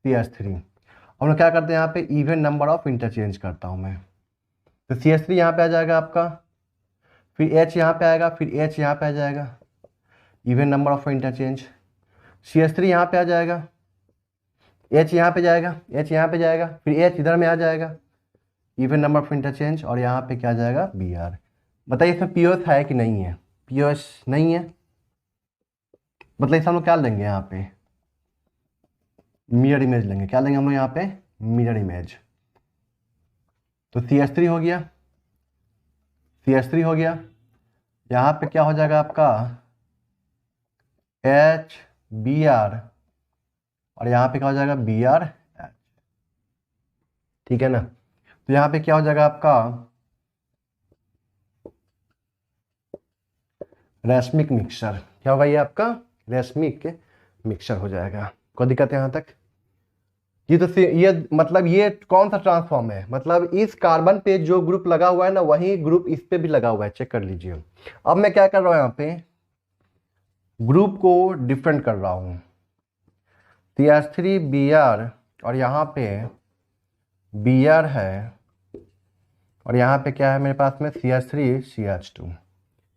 CH3। हम लोग क्या करते हैं यहाँ पे इवन नंबर ऑफ इंटरचेंज करता हूँ मैं, तो CH3 यहाँ पे आ जाएगा आपका, फिर H यहाँ पे आएगा, फिर H यहाँ पे आ जाएगा, even number of interchange. CH3 यहाँ पे आ जाएगा, H यहाँ पे जाएगा, H यहाँ पे जाएगा, फिर H इधर में आ जाएगा, इवन नंबर ऑफ इंटरचेंज और यहाँ पे क्या जाएगा Br। बताइए इसमें POS है कि नहीं है, POS नहीं है, मतलब इसे हम लोग क्या लेंगे यहाँ पे मिरर इमेज लेंगे। क्या लेंगे हम लोग यहाँ पे मिरर इमेज। तो CH3 हो गया, CH3 हो गया, यहाँ पे क्या हो जाएगा आपका HBr और यहाँ पे क्या हो जाएगा Br, ठीक है ना। तो यहाँ पे क्या हो जाएगा आपका रेशमिक मिक्सर, क्या होगा ये आपका रेशमिक मिक्सर हो जाएगा। कोई दिक्कत है यहाँ तक, ये तो ये मतलब ये कौन सा ट्रांसफॉर्म है, मतलब इस कार्बन पे जो ग्रुप लगा हुआ है ना वही ग्रुप इस पे भी लगा हुआ है, चेक कर लीजिए। अब मैं क्या कर रहा हूँ यहाँ पे ग्रुप को डिफरेंट कर रहा हूँ, CH3Br और यहाँ पे Br है और यहाँ पे क्या है मेरे पास में CH3CH2,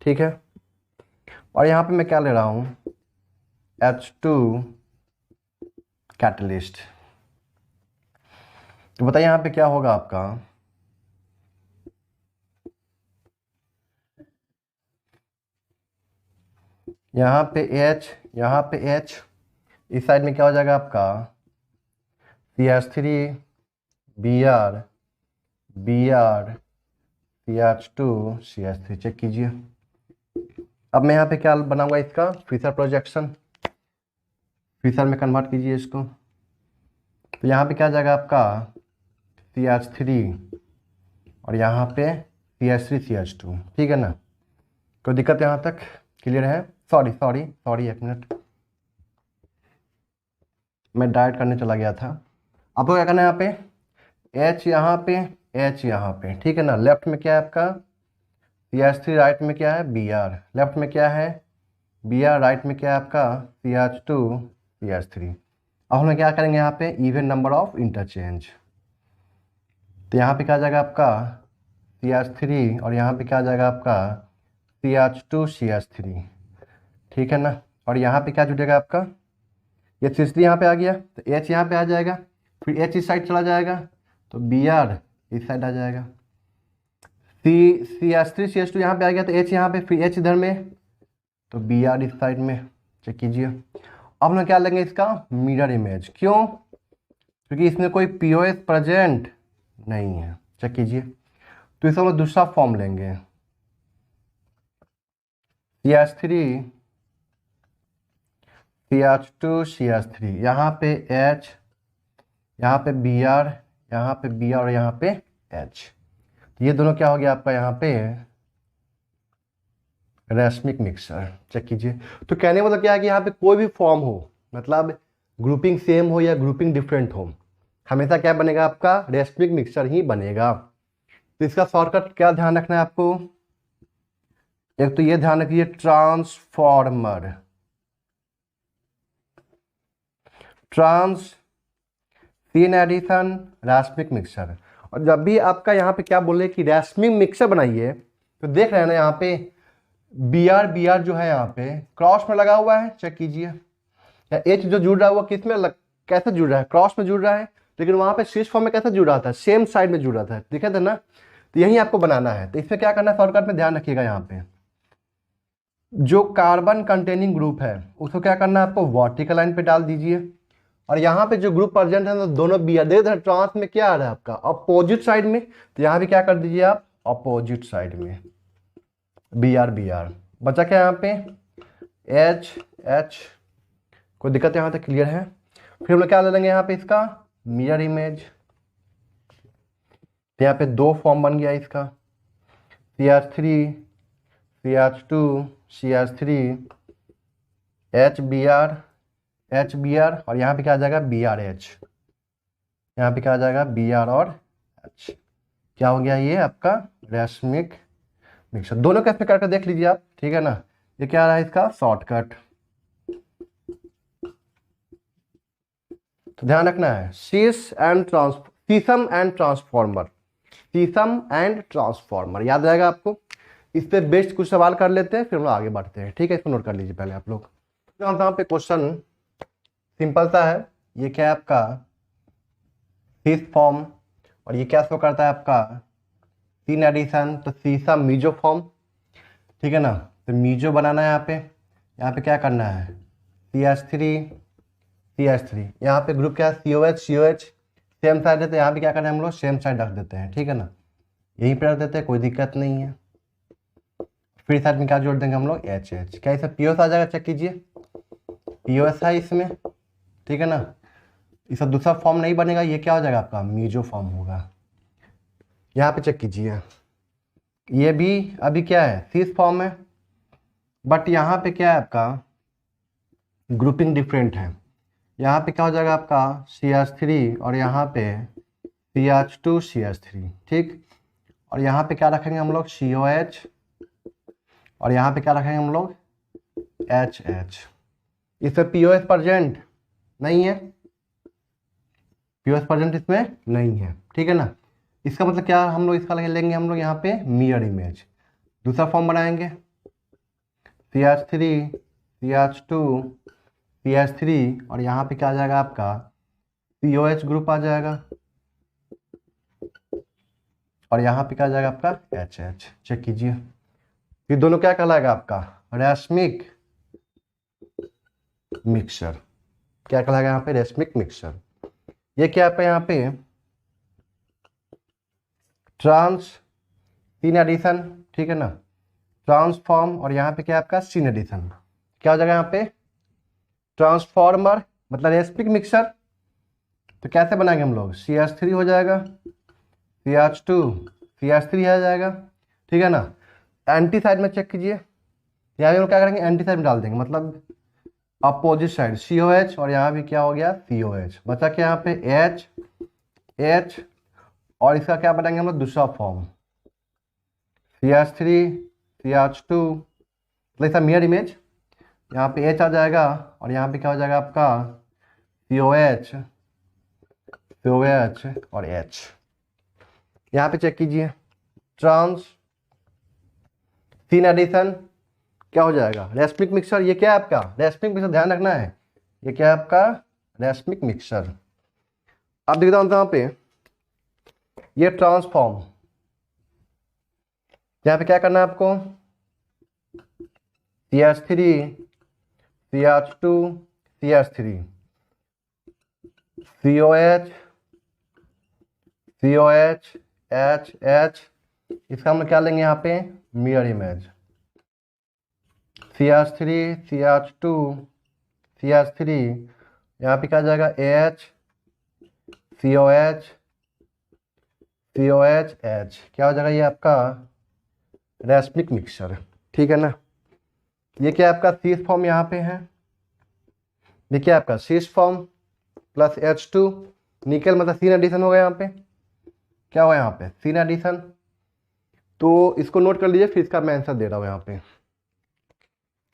ठीक है। और यहाँ पे मैं क्या ले रहा हूँ H2 कैटलिस्ट। तो बताइए यहाँ पे क्या होगा आपका, यहाँ पे H, यहाँ पे H, इस साइड में क्या हो जाएगा आपका CH3Br Br CH2CH3, चेक कीजिए। अब मैं यहाँ पे क्या बनाऊंगा इसका फीचर प्रोजेक्शन। फिशर में कन्वर्ट कीजिए इसको, तो यहाँ पे क्या आ जाएगा आपका CH3 और यहाँ पे CH3 CH2, ठीक है ना। कोई दिक्कत यहाँ तक क्लियर है? सॉरी सॉरी सॉरी, एक मिनट, मैं डाइट करने चला गया था। आपको क्या करना है, यहाँ पे H यहाँ पे H यहाँ पे, ठीक है ना। लेफ्ट में क्या है आपका CH3, राइट में क्या है Br, लेफ्ट में क्या है Br, राइट में क्या है आपका CH2 CH3। अब हम क्या करेंगे यहाँ पे इवन नंबर ऑफ इंटरचेंज, तो यहाँ पे क्या आ जाएगा आपका CH3 और यहाँ पे क्या आ जाएगा आपका CH2 CH3, ठीक है ना। और यहाँ पे क्या जुड़ेगा आपका, ये CH3 यहाँ पे आ गया तो H यहाँ पे आ जाएगा, फिर H इस साइड चला जाएगा तो Br इस साइड आ जाएगा, CH3 CH2 यहाँ पे आ गया तो H यहाँ पे, फिर H इधर में तो Br इस साइड में। चेक कीजिए। अब हम क्या लेंगे इसका मिरर इमेज, क्यों? क्योंकि इसमें कोई POS प्रेजेंट नहीं है। चेक कीजिए, तो इसका हम दूसरा फॉर्म लेंगे CH3 CH2 CH3, यहाँ पे H, यहाँ पे Br, यहाँ पे Br और यहाँ पे H, तो ये दोनों क्या हो गया आपका यहाँ पे रैस्मिक मिक्सर। चेक कीजिए। तो कहने का मतलब क्या है कि यहाँ पे कोई भी फॉर्म हो, मतलब ग्रुपिंग सेम हो या ग्रुपिंग डिफरेंट हो, हमेशा क्या बनेगा आपका रैस्मिक मिक्सर ही बनेगा। तो इसका शॉर्टकट क्या ध्यान रखना है आपको, एक तो ये ध्यान रखिए ट्रांसफॉर्मर, सीन एडिशन रैस्मिक मिक्सर। और जब भी आपका यहाँ पे क्या बोले कि रैस्मिक मिक्सर बनाइए, तो देख रहे हैं ना यहाँ पे Br जो है यहाँ पे क्रॉस में लगा हुआ है। चेक कीजिए, या H जो जुड़ रहा है वो किस में कैसे जुड़ रहा है, क्रॉस में जुड़ रहा है, लेकिन वहाँ पे शीर्ष फॉर्म में कैसे जुड़ रहा था, सेम साइड में जुड़ रहा था, दिखे थे ना। तो यही आपको बनाना है। तो इसमें क्या करना है, शॉर्टकट में ध्यान रखिएगा, यहाँ पे जो कार्बन कंटेनिंग ग्रुप है उसको क्या करना है आपको वर्टिकल लाइन पे डाल दीजिए, और यहाँ पे जो ग्रुप प्रेजेंट है तो दोनों Br ट्रांस में क्या आ रहा है आपका अपोजिट साइड में, तो यहाँ भी क्या कर दीजिए आप अपोजिट साइड में Br बचा क्या यहाँ पे H। कोई दिक्कत यहाँ तक क्लियर है? फिर हम लोग क्या ले लेंगे यहाँ पे इसका मिरर इमेज, तो यहाँ पे दो फॉर्म बन गया इसका CH3 CH2 CH3 HBr और यहाँ पे क्या आ जाएगा BrH, यहाँ पे क्या आ जाएगा Br और H। क्या हो गया ये आपका रैस्मिक मिक्सर। दोनों कैसे करके देख लीजिए आप, ठीक है ना। ये क्या आ रहा है इसका शॉर्टकट, तो ध्यान रखना है शीशम एंड ट्रांसफॉर्मर याद रहेगा आपको। इस पे बेस्ट कुछ सवाल कर लेते हैं, फिर हम लोग आगे बढ़ते हैं, ठीक है। इसको नोट कर लीजिए पहले आप लोग। यहाँ पे क्वेश्चन सिंपल सा है, ये क्या है आपका शीश फॉर्म, और ये क्या शो करता है आपका सीन एडिशन, तो सीसा मीजो फॉर्म, ठीक है ना। तो मीजो बनाना है यहाँ पे क्या करना है CH3 यहाँ पे ग्रुप क्या है COH सेम साइड है, तो यहाँ पे क्या करना है हम लोग सेम साइड रख देते हैं, ठीक है ना, यहीं पे रख देते हैं, कोई दिक्कत नहीं है। फिर साइड में क्या जोड़ देंगे हम लोग HH, क्या इसमें POS आ जाएगा, चेक कीजिए POS है इसमें, ठीक है ना। इसका दूसरा फॉर्म नहीं बनेगा, ये क्या हो जाएगा आपका मीजो फॉर्म होगा। यहाँ पे चेक कीजिए, ये भी अभी क्या है सीस फॉर्म है, बट यहाँ पे क्या है आपका ग्रुपिंग डिफरेंट है। यहाँ पे क्या हो जाएगा आपका CH3 और यहाँ पे CH2 CH3, ठीक। और यहाँ पे क्या रखेंगे हम लोग COH और यहाँ पे क्या रखेंगे हम लोग HH। इसमें POS प्रेजेंट नहीं है, POS प्रेजेंट इसमें नहीं है, ठीक है ना। इसका मतलब क्या हम लोग इसका लेंगे हम लोग यहाँ पे मिरर इमेज, दूसरा फॉर्म बनाएंगे CH3 CH2 CH3 और यहाँ पे क्या आ जाएगा आपका COH ग्रुप आ जाएगा और यहाँ पे क्या आ जाएगा आपका HH। चेक कीजिए, ये दोनों क्या कहलाएगा आपका रैस्मिक मिक्सर। क्या कहलाएगा यहाँ पे रैस्मिक मिक्सर। ये क्या पे यहाँ पे सीन एडिशन, ठीक है ना, ट्रांसफॉर्म, और यहाँ पे क्या आपका सीन एडिशन, क्या हो जाएगा यहाँ पे ट्रांसफॉर्मर मतलब रेस्पिक मिक्सर, तो कैसे बनाएंगे हम लोग, CH3 हो जाएगा, CH2 CH3 आ जाएगा, ठीक है ना। एंटी साइड में चेक कीजिए, यहाँ भी हम क्या करेंगे, एंटी साइड में डाल देंगे, मतलब अपोजिट साइड COH, और यहाँ भी क्या हो गया COH, बचा क्या यहाँ पे H, और इसका क्या बनाएंगे हम लोग दूसरा फॉर्म CH3 CH2, मतलब इसका मिरर इमेज, यहाँ पे H आ जाएगा और यहाँ पे क्या हो जाएगा आपका COH और H। यहाँ पे चेक कीजिए, ट्रांस तीन एडिशन क्या हो जाएगा, रेस्मिक मिक्सर। ये क्या है आपका रेस्मिक मिक्सर, ध्यान रखना है, ये क्या है आपका रेस्मिक मिक्सर। अब देखता हूँ यहाँ पे ये ट्रांसफॉर्म, यहाँ पे क्या करना है आपको, CH3 CH2 CH3 COH H, इसका हम क्या लेंगे यहाँ पे mirror image, CH3 CH2 CH3, यहाँ पे क्या जाएगा H COH H, क्या हो जाएगा ये आपका रेस्मिक मिक्सर, ठीक है ना। ये क्या आपका शीश फॉर्म यहाँ पे है, ये क्या आपका शीश फॉर्म प्लस H2 निकल, मतलब सीन एडिशन होगा यहाँ पे, क्या होगा यहाँ पे सीन एडिशन। तो इसको नोट कर लीजिए, फिर इसका मैं आंसर दे रहा हूँ यहाँ पे।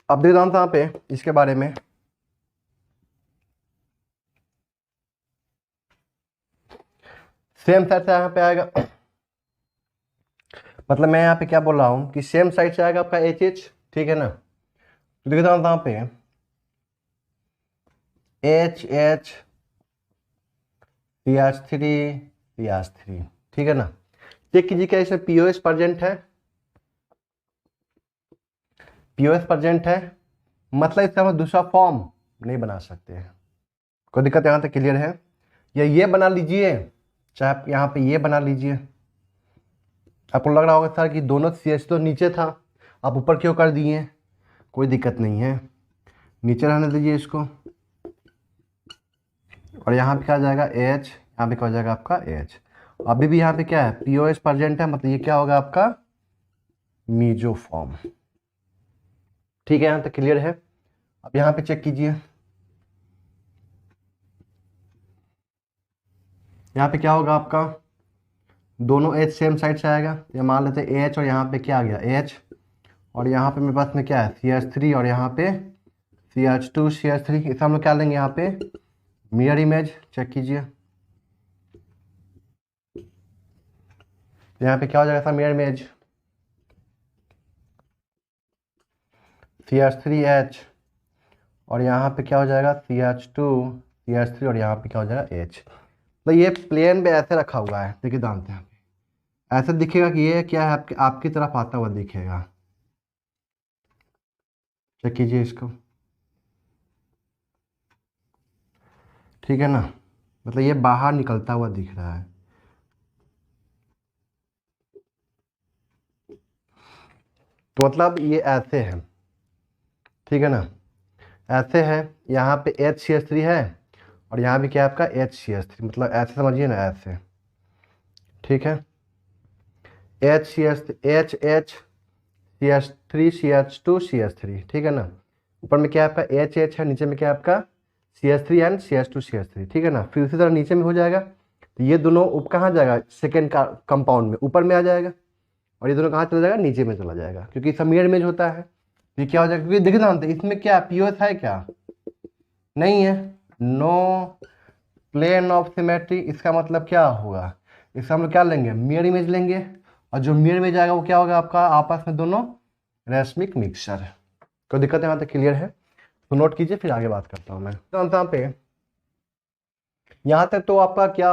अब दे रहा हूँ यहाँ पे इसके बारे में, सेम साइड से यहाँ पे आएगा, मतलब मैं यहाँ पे क्या बोल रहा हूँ कि सेम साइड से आएगा आपका HH, ठीक है ना। तो देखता हूँ यहाँ पे HH CH3 ठीक है ना। चेक कीजिए क्या इसमें POS प्रेजेंट है, POS प्रेजेंट है, मतलब इसका हम दूसरा फॉर्म नहीं बना सकते हैं। कोई दिक्कत यहाँ तक क्लियर है, या ये बना लीजिए, चाहे आप यहाँ पे ये बना लीजिए। आपको लग रहा होगा सर कि दोनों CH तो नीचे था, आप ऊपर क्यों कर दिए, कोई दिक्कत नहीं है, नीचे रहने दीजिए इसको। और यहाँ पे क्या आ जाएगा H, यहाँ पे क्या हो जाएगा आपका H। अभी भी यहाँ पे क्या है POS प्रेजेंट है, मतलब ये क्या होगा आपका मीजो फॉर्म, ठीक है। यहाँ तक क्लियर है। अब यहाँ पे चेक कीजिए, यहाँ पे क्या होगा आपका दोनों H सेम साइड से आएगा, ये मान लेते हैं H, और यहाँ पे क्या आ गया H, और यहाँ पे मेरे पास में क्या है CH3, और यहाँ पे CH2 CH3, इसे हम लोग क्या लेंगे यहाँ पे मिरर इमेज, चेक कीजिए यहाँ पे क्या हो जाएगा मिरर इमेज CH3H, और यहाँ पे क्या हो जाएगा CH2 CH3, और यहाँ पे क्या हो जाएगा H। तो ये प्लेन पे ऐसे रखा हुआ है, देखिए जानते हैं ऐसे दिखेगा कि ये क्या है आपकी तरफ आता हुआ दिखेगा, चेक कीजिए इसको, ठीक है ना, मतलब ये बाहर निकलता हुआ दिख रहा है। तो मतलब ये ऐसे है, ठीक है ना, ऐसे है, यहाँ पे HCH3 है, और यहाँ भी क्या है आपका HCH3, मतलब ऐसे समझिए ना ऐसे, ठीक है HCH3 CH2 CH3, ठीक है ना। ऊपर में क्या है आपका HH है, नीचे में क्या है आपका CH3 एंड CH2 CH3, ठीक है ना। फिर उसी तरह नीचे में हो जाएगा, तो ये दोनों कहाँ जाएगा सेकेंड का कंपाउंड में ऊपर में आ जाएगा, और ये दोनों कहाँ चला जाएगा नीचे में चला जाएगा, क्योंकि सब मिरर इमेज होता है। ये क्या हो जाएगा, क्योंकि देखिए जानते इसमें क्या POS है क्या नहीं है, नो प्लेन ऑफ सिमेट्री, इसका मतलब क्या होगा, इसका हम लोग क्या लेंगे मिरर इमेज लेंगे, और जो मिरर इमेज आएगा वो क्या होगा आपका आपस में दोनों रेस्मिक मिक्सर। कोई दिक्कत यहाँ तक क्लियर है, तो नोट कीजिए, फिर आगे बात करता हूँ मैं। तो यहाँ पे यहाँ तक तो आपका क्या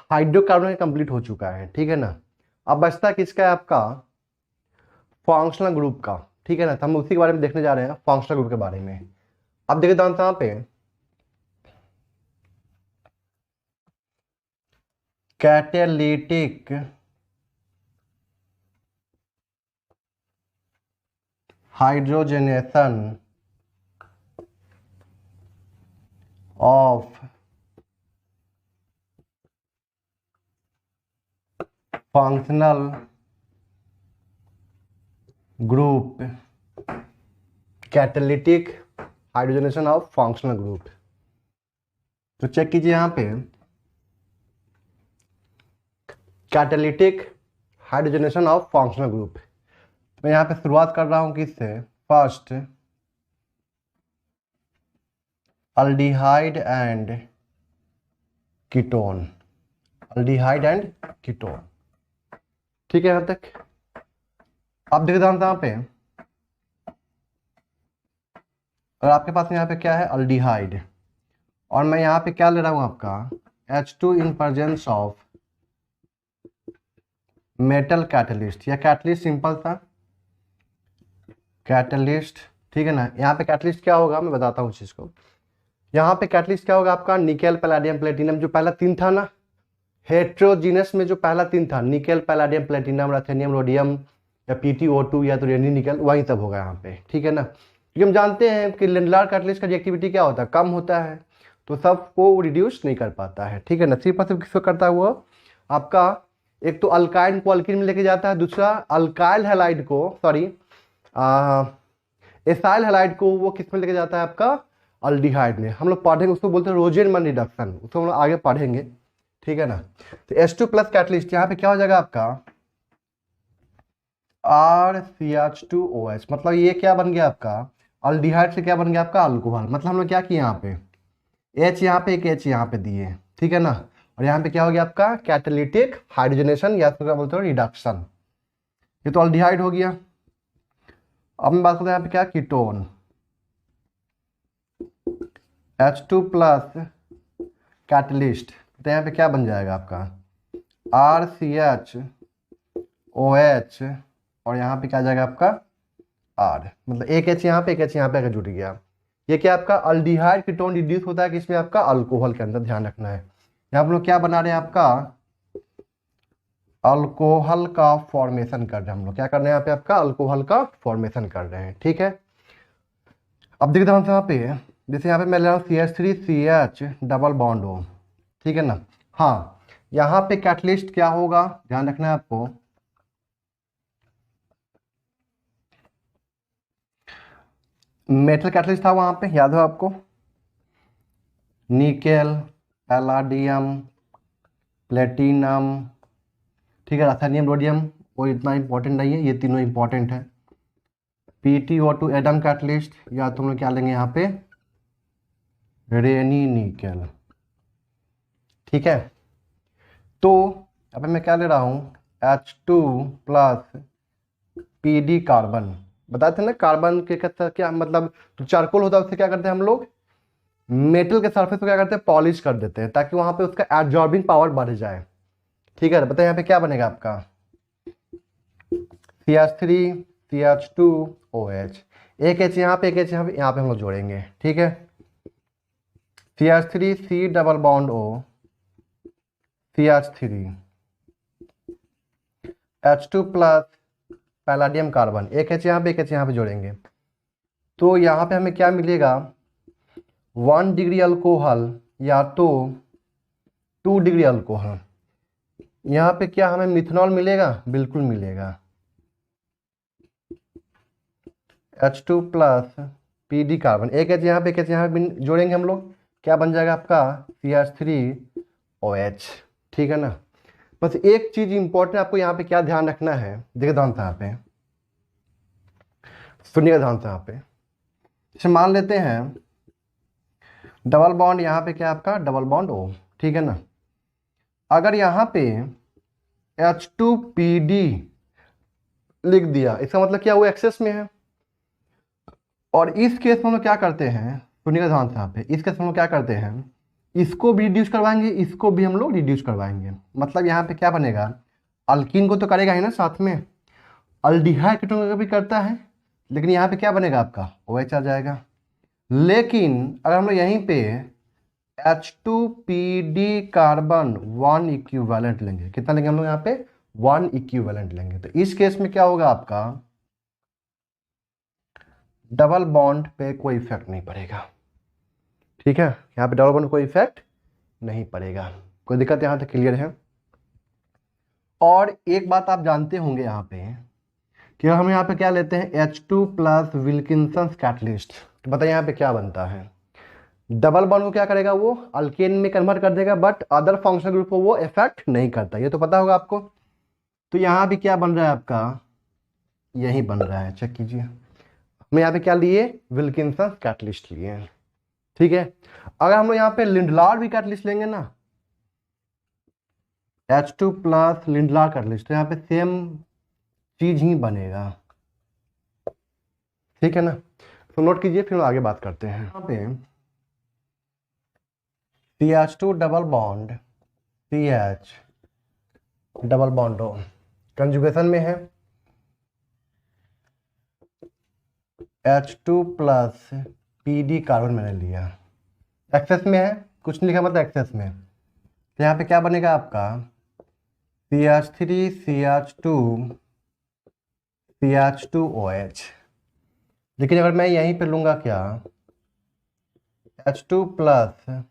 हाइड्रोकार्बन कंप्लीट हो चुका है, ठीक है ना। अब बचता किसका है आपका फंक्शनल ग्रुप का, ठीक है ना। तो हम उसी के बारे में देखने जा रहे हैं, फंक्शनल ग्रुप के बारे में। अब देखिए यहाँ पे catalytic hydrogenation of functional group, catalytic hydrogenation of functional group. तो चेक कीजिए यहाँ पे catalytic hydrogenation of functional group. मैं यहाँ पे शुरुआत कर रहा हूँ किससे, first aldehyde and ketone, aldehyde and ketone. ठीक है यहाँ तक। अब देख रहा हूँ यहाँ पे, और आपके पास यहाँ पे क्या है, अल्डिहाइड, और मैं यहाँ पे क्या ले रहा हूँ आपका H2 in presence of metal catalyst, या कैटलिस्ट सिंपल सा कैटलिस्ट। ठीक है ना। यहाँ पे कैटलिस्ट क्या होगा मैं बताता हूँ चीज को। यहाँ पे कैटलिस्ट क्या होगा आपका, निकेल पैलाडियम प्लेटिनम, जो पहला तीन था ना हेट्रोजीनस में, जो पहला तीन था निकेल पैलाडियम प्लेटिनम रथेनियम रोडियम या PtO2 या तो रेनी निकल, वही सब होगा यहाँ पे। ठीक है ना। क्योंकि हम जानते हैं कि लेंडलार कैटलिस्ट का रिएक्टिविटी क्या होता है, कम होता है, तो सबको रिड्यूस नहीं कर पाता है। ठीक है ना। सिर्फ सिर्फ किसको करता है वो आपका, एक तो अल्काइन को अल्किन में लेके जाता है, दूसरा अल्काइल हैलाइड को, सॉरी एसाइल हैलाइड को वो किस में लेके जाता है आपका, अल्डिहाइड में। हम लोग पढ़ेंगे उसको, बोलते हैं रोजेनमन रिडक्शन, उसको हम लोग आगे पढ़ेंगे। ठीक है ना। तो H2 प्लस कैटलिस्ट यहाँ पे क्या हो जाएगा आपका RCH2OH, मतलब ये क्या बन गया आपका, अल्डिहाइड से क्या बन गया आपका अल्कोहल। मतलब हम लोग क्या किए यहाँ पे, H यहाँ पे एक H यहाँ पे दिए। ठीक है ना। और यहाँ पे क्या हो गया आपका कैटालिटिक हाइड्रोजनेशन, या तो क्या बोलते हो रिडक्शन। ये तो अल्डिहाइड हो गया। अब मैं बात करते हैं यहाँ पे क्या, कीटोन, H2 प्लस कैटलिस्ट, तो यहाँ पे क्या बन जाएगा आपका RCHOH, और यहाँ पे क्या जाएगा आपका R, मतलब एक H यहाँ पे एक H यहाँ पे आकर जुड़ गया। ये क्या आपका अल्डिहाइड कीटोन रिड्यूस होता है किसमें आपका अल्कोहल के अंदर, ध्यान रखना है। यहाँ हम लोग क्या बना रहे हैं आपका अल्कोहल का फॉर्मेशन कर रहे हैं। हम लोग क्या कर रहे हैं यहाँ पे आपका अल्कोहल का फॉर्मेशन कर रहे हैं। ठीक है। अब देखते हैं यहाँ पे, जैसे यहाँ पे मैं ले रहा हूँ CH3CH डबल बॉन्ड हो। ठीक है ना। हाँ, यहाँ पे कैटलिस्ट क्या होगा ध्यान रखना है आपको, मेटल कैटलिस्ट था वहां पे, याद हो आपको, निकेल पैलाडियम प्लेटिनम। ठीक है। रथेनियम रोडियम वो इतना इंपॉर्टेंट नहीं है, ये तीनों इंपॉर्टेंट है। PtO2 एटम कैटलिस्ट, या तुम लोग क्या लेंगे यहाँ पे रेनी निकेल। ठीक है। तो अब मैं क्या ले रहा हूँ H2 प्लस PD कार्बन। बताए थे ना कार्बन के क्या मतलब, तो चारकोल होता है उससे क्या करते हैं हम लोग मेटल के सरफेस को क्या करते हैं पॉलिश कर देते हैं, ताकि वहां पे उसका एब्जॉर्बिंग पावर बढ़ जाए। ठीक है। बताइए यहाँ पे क्या बनेगा आपका CH3CH2OH, एक H यहाँ पे एक H यहाँ पे हम लोग जोड़ेंगे। ठीक है। CH3C double bond O CH3 H2 plus palladium carbon, एक H यहाँ पे एक H यहाँ पे जोड़ेंगे, तो यहाँ पे हमें क्या मिलेगा 1 डिग्री अल्कोहल या तो 2 डिग्री अल्कोहल। यहाँ पे क्या हमें मिथनॉल मिलेगा, बिल्कुल मिलेगा। H2 प्लस PD कार्बन, एक H यहाँ पे एक H यहाँ पे जोड़ेंगे हम लोग, क्या बन जाएगा आपका CH3OH। ठीक है ना। बस एक चीज इंपॉर्टेंट आपको यहाँ पे क्या ध्यान रखना है, देखिए ध्यान से यहाँ पे सुनिएगा ध्यान से यहाँ पे। जैसे मान लेते हैं डबल बॉन्ड यहाँ पे क्या आपका डबल बॉन्ड O। ठीक है ना। अगर यहाँ पे H2PD लिख दिया, इसका मतलब क्या वो एक्सेस में है। और इस केस में हम लोग क्या करते हैं, सुनिएगा ध्यान से यहाँ पे, इस केस में हम लोग क्या करते हैं इसको भी रिड्यूस करवाएंगे, इसको भी हम लोग रिड्यूस करवाएंगे। मतलब यहाँ पे क्या बनेगा, अल्कीन को तो करेगा ही ना साथ में, अल्डिहाइड कीटोन को भी करता है, लेकिन यहाँ पे क्या बनेगा आपका OH आ जाएगा। लेकिन अगर हम लोग यहीं पे H2PD कार्बन 1 इक्विवेलेंट लेंगे, कितना लेंगे हम लोग यहाँ पे 1 इक्विवेलेंट लेंगे, तो इस केस में क्या होगा आपका डबल बॉन्ड पे कोई इफेक्ट नहीं पड़ेगा। ठीक है, यहाँ पे डबल बॉन्ड कोई इफेक्ट नहीं पड़ेगा। कोई दिक्कत यहाँ तक क्लियर है? और एक बात आप जानते होंगे यहाँ पे कि हम यहाँ पे क्या लेते हैं H2 प्लस विल्किंसन कैटलिस्ट, तो बताइए यहाँ पे क्या बनता है। डबल बॉन्ड को क्या करेगा, वो अल्केन में कन्वर्ट कर देगा, बट अदर फंक्शनल ग्रुप को वो इफेक्ट नहीं करता, ये तो पता होगा आपको। तो यहाँ भी क्या बन रहा है आपका, यही बन रहा है, चेक कीजिए। हम यहाँ पे क्या लिए, विल्किंसन कैटलिस्ट लिए हैं, ठीक है। अगर हम लोग यहाँ पे लिंडलार भी कैटलिस्ट लेंगे ना, H2 प्लस लिंडलार कैटलिस्ट, तो यहाँ पे सेम चीज ही बनेगा, ठीक है ना। तो नोट कीजिए, फिर आगे बात करते हैं। यहाँ पे CH2 double bond CH double bond हो, कंजुगेशन में है H2 प्लस PD कार्बन मैंने लिया, एक्सेस में है, कुछ नहीं लिखा मतलब एक्सेस में। तो यहाँ पे क्या बनेगा आपका CH3 CH2 CH2OH। लेकिन अगर मैं यहीं पे लूंगा क्या H2 plus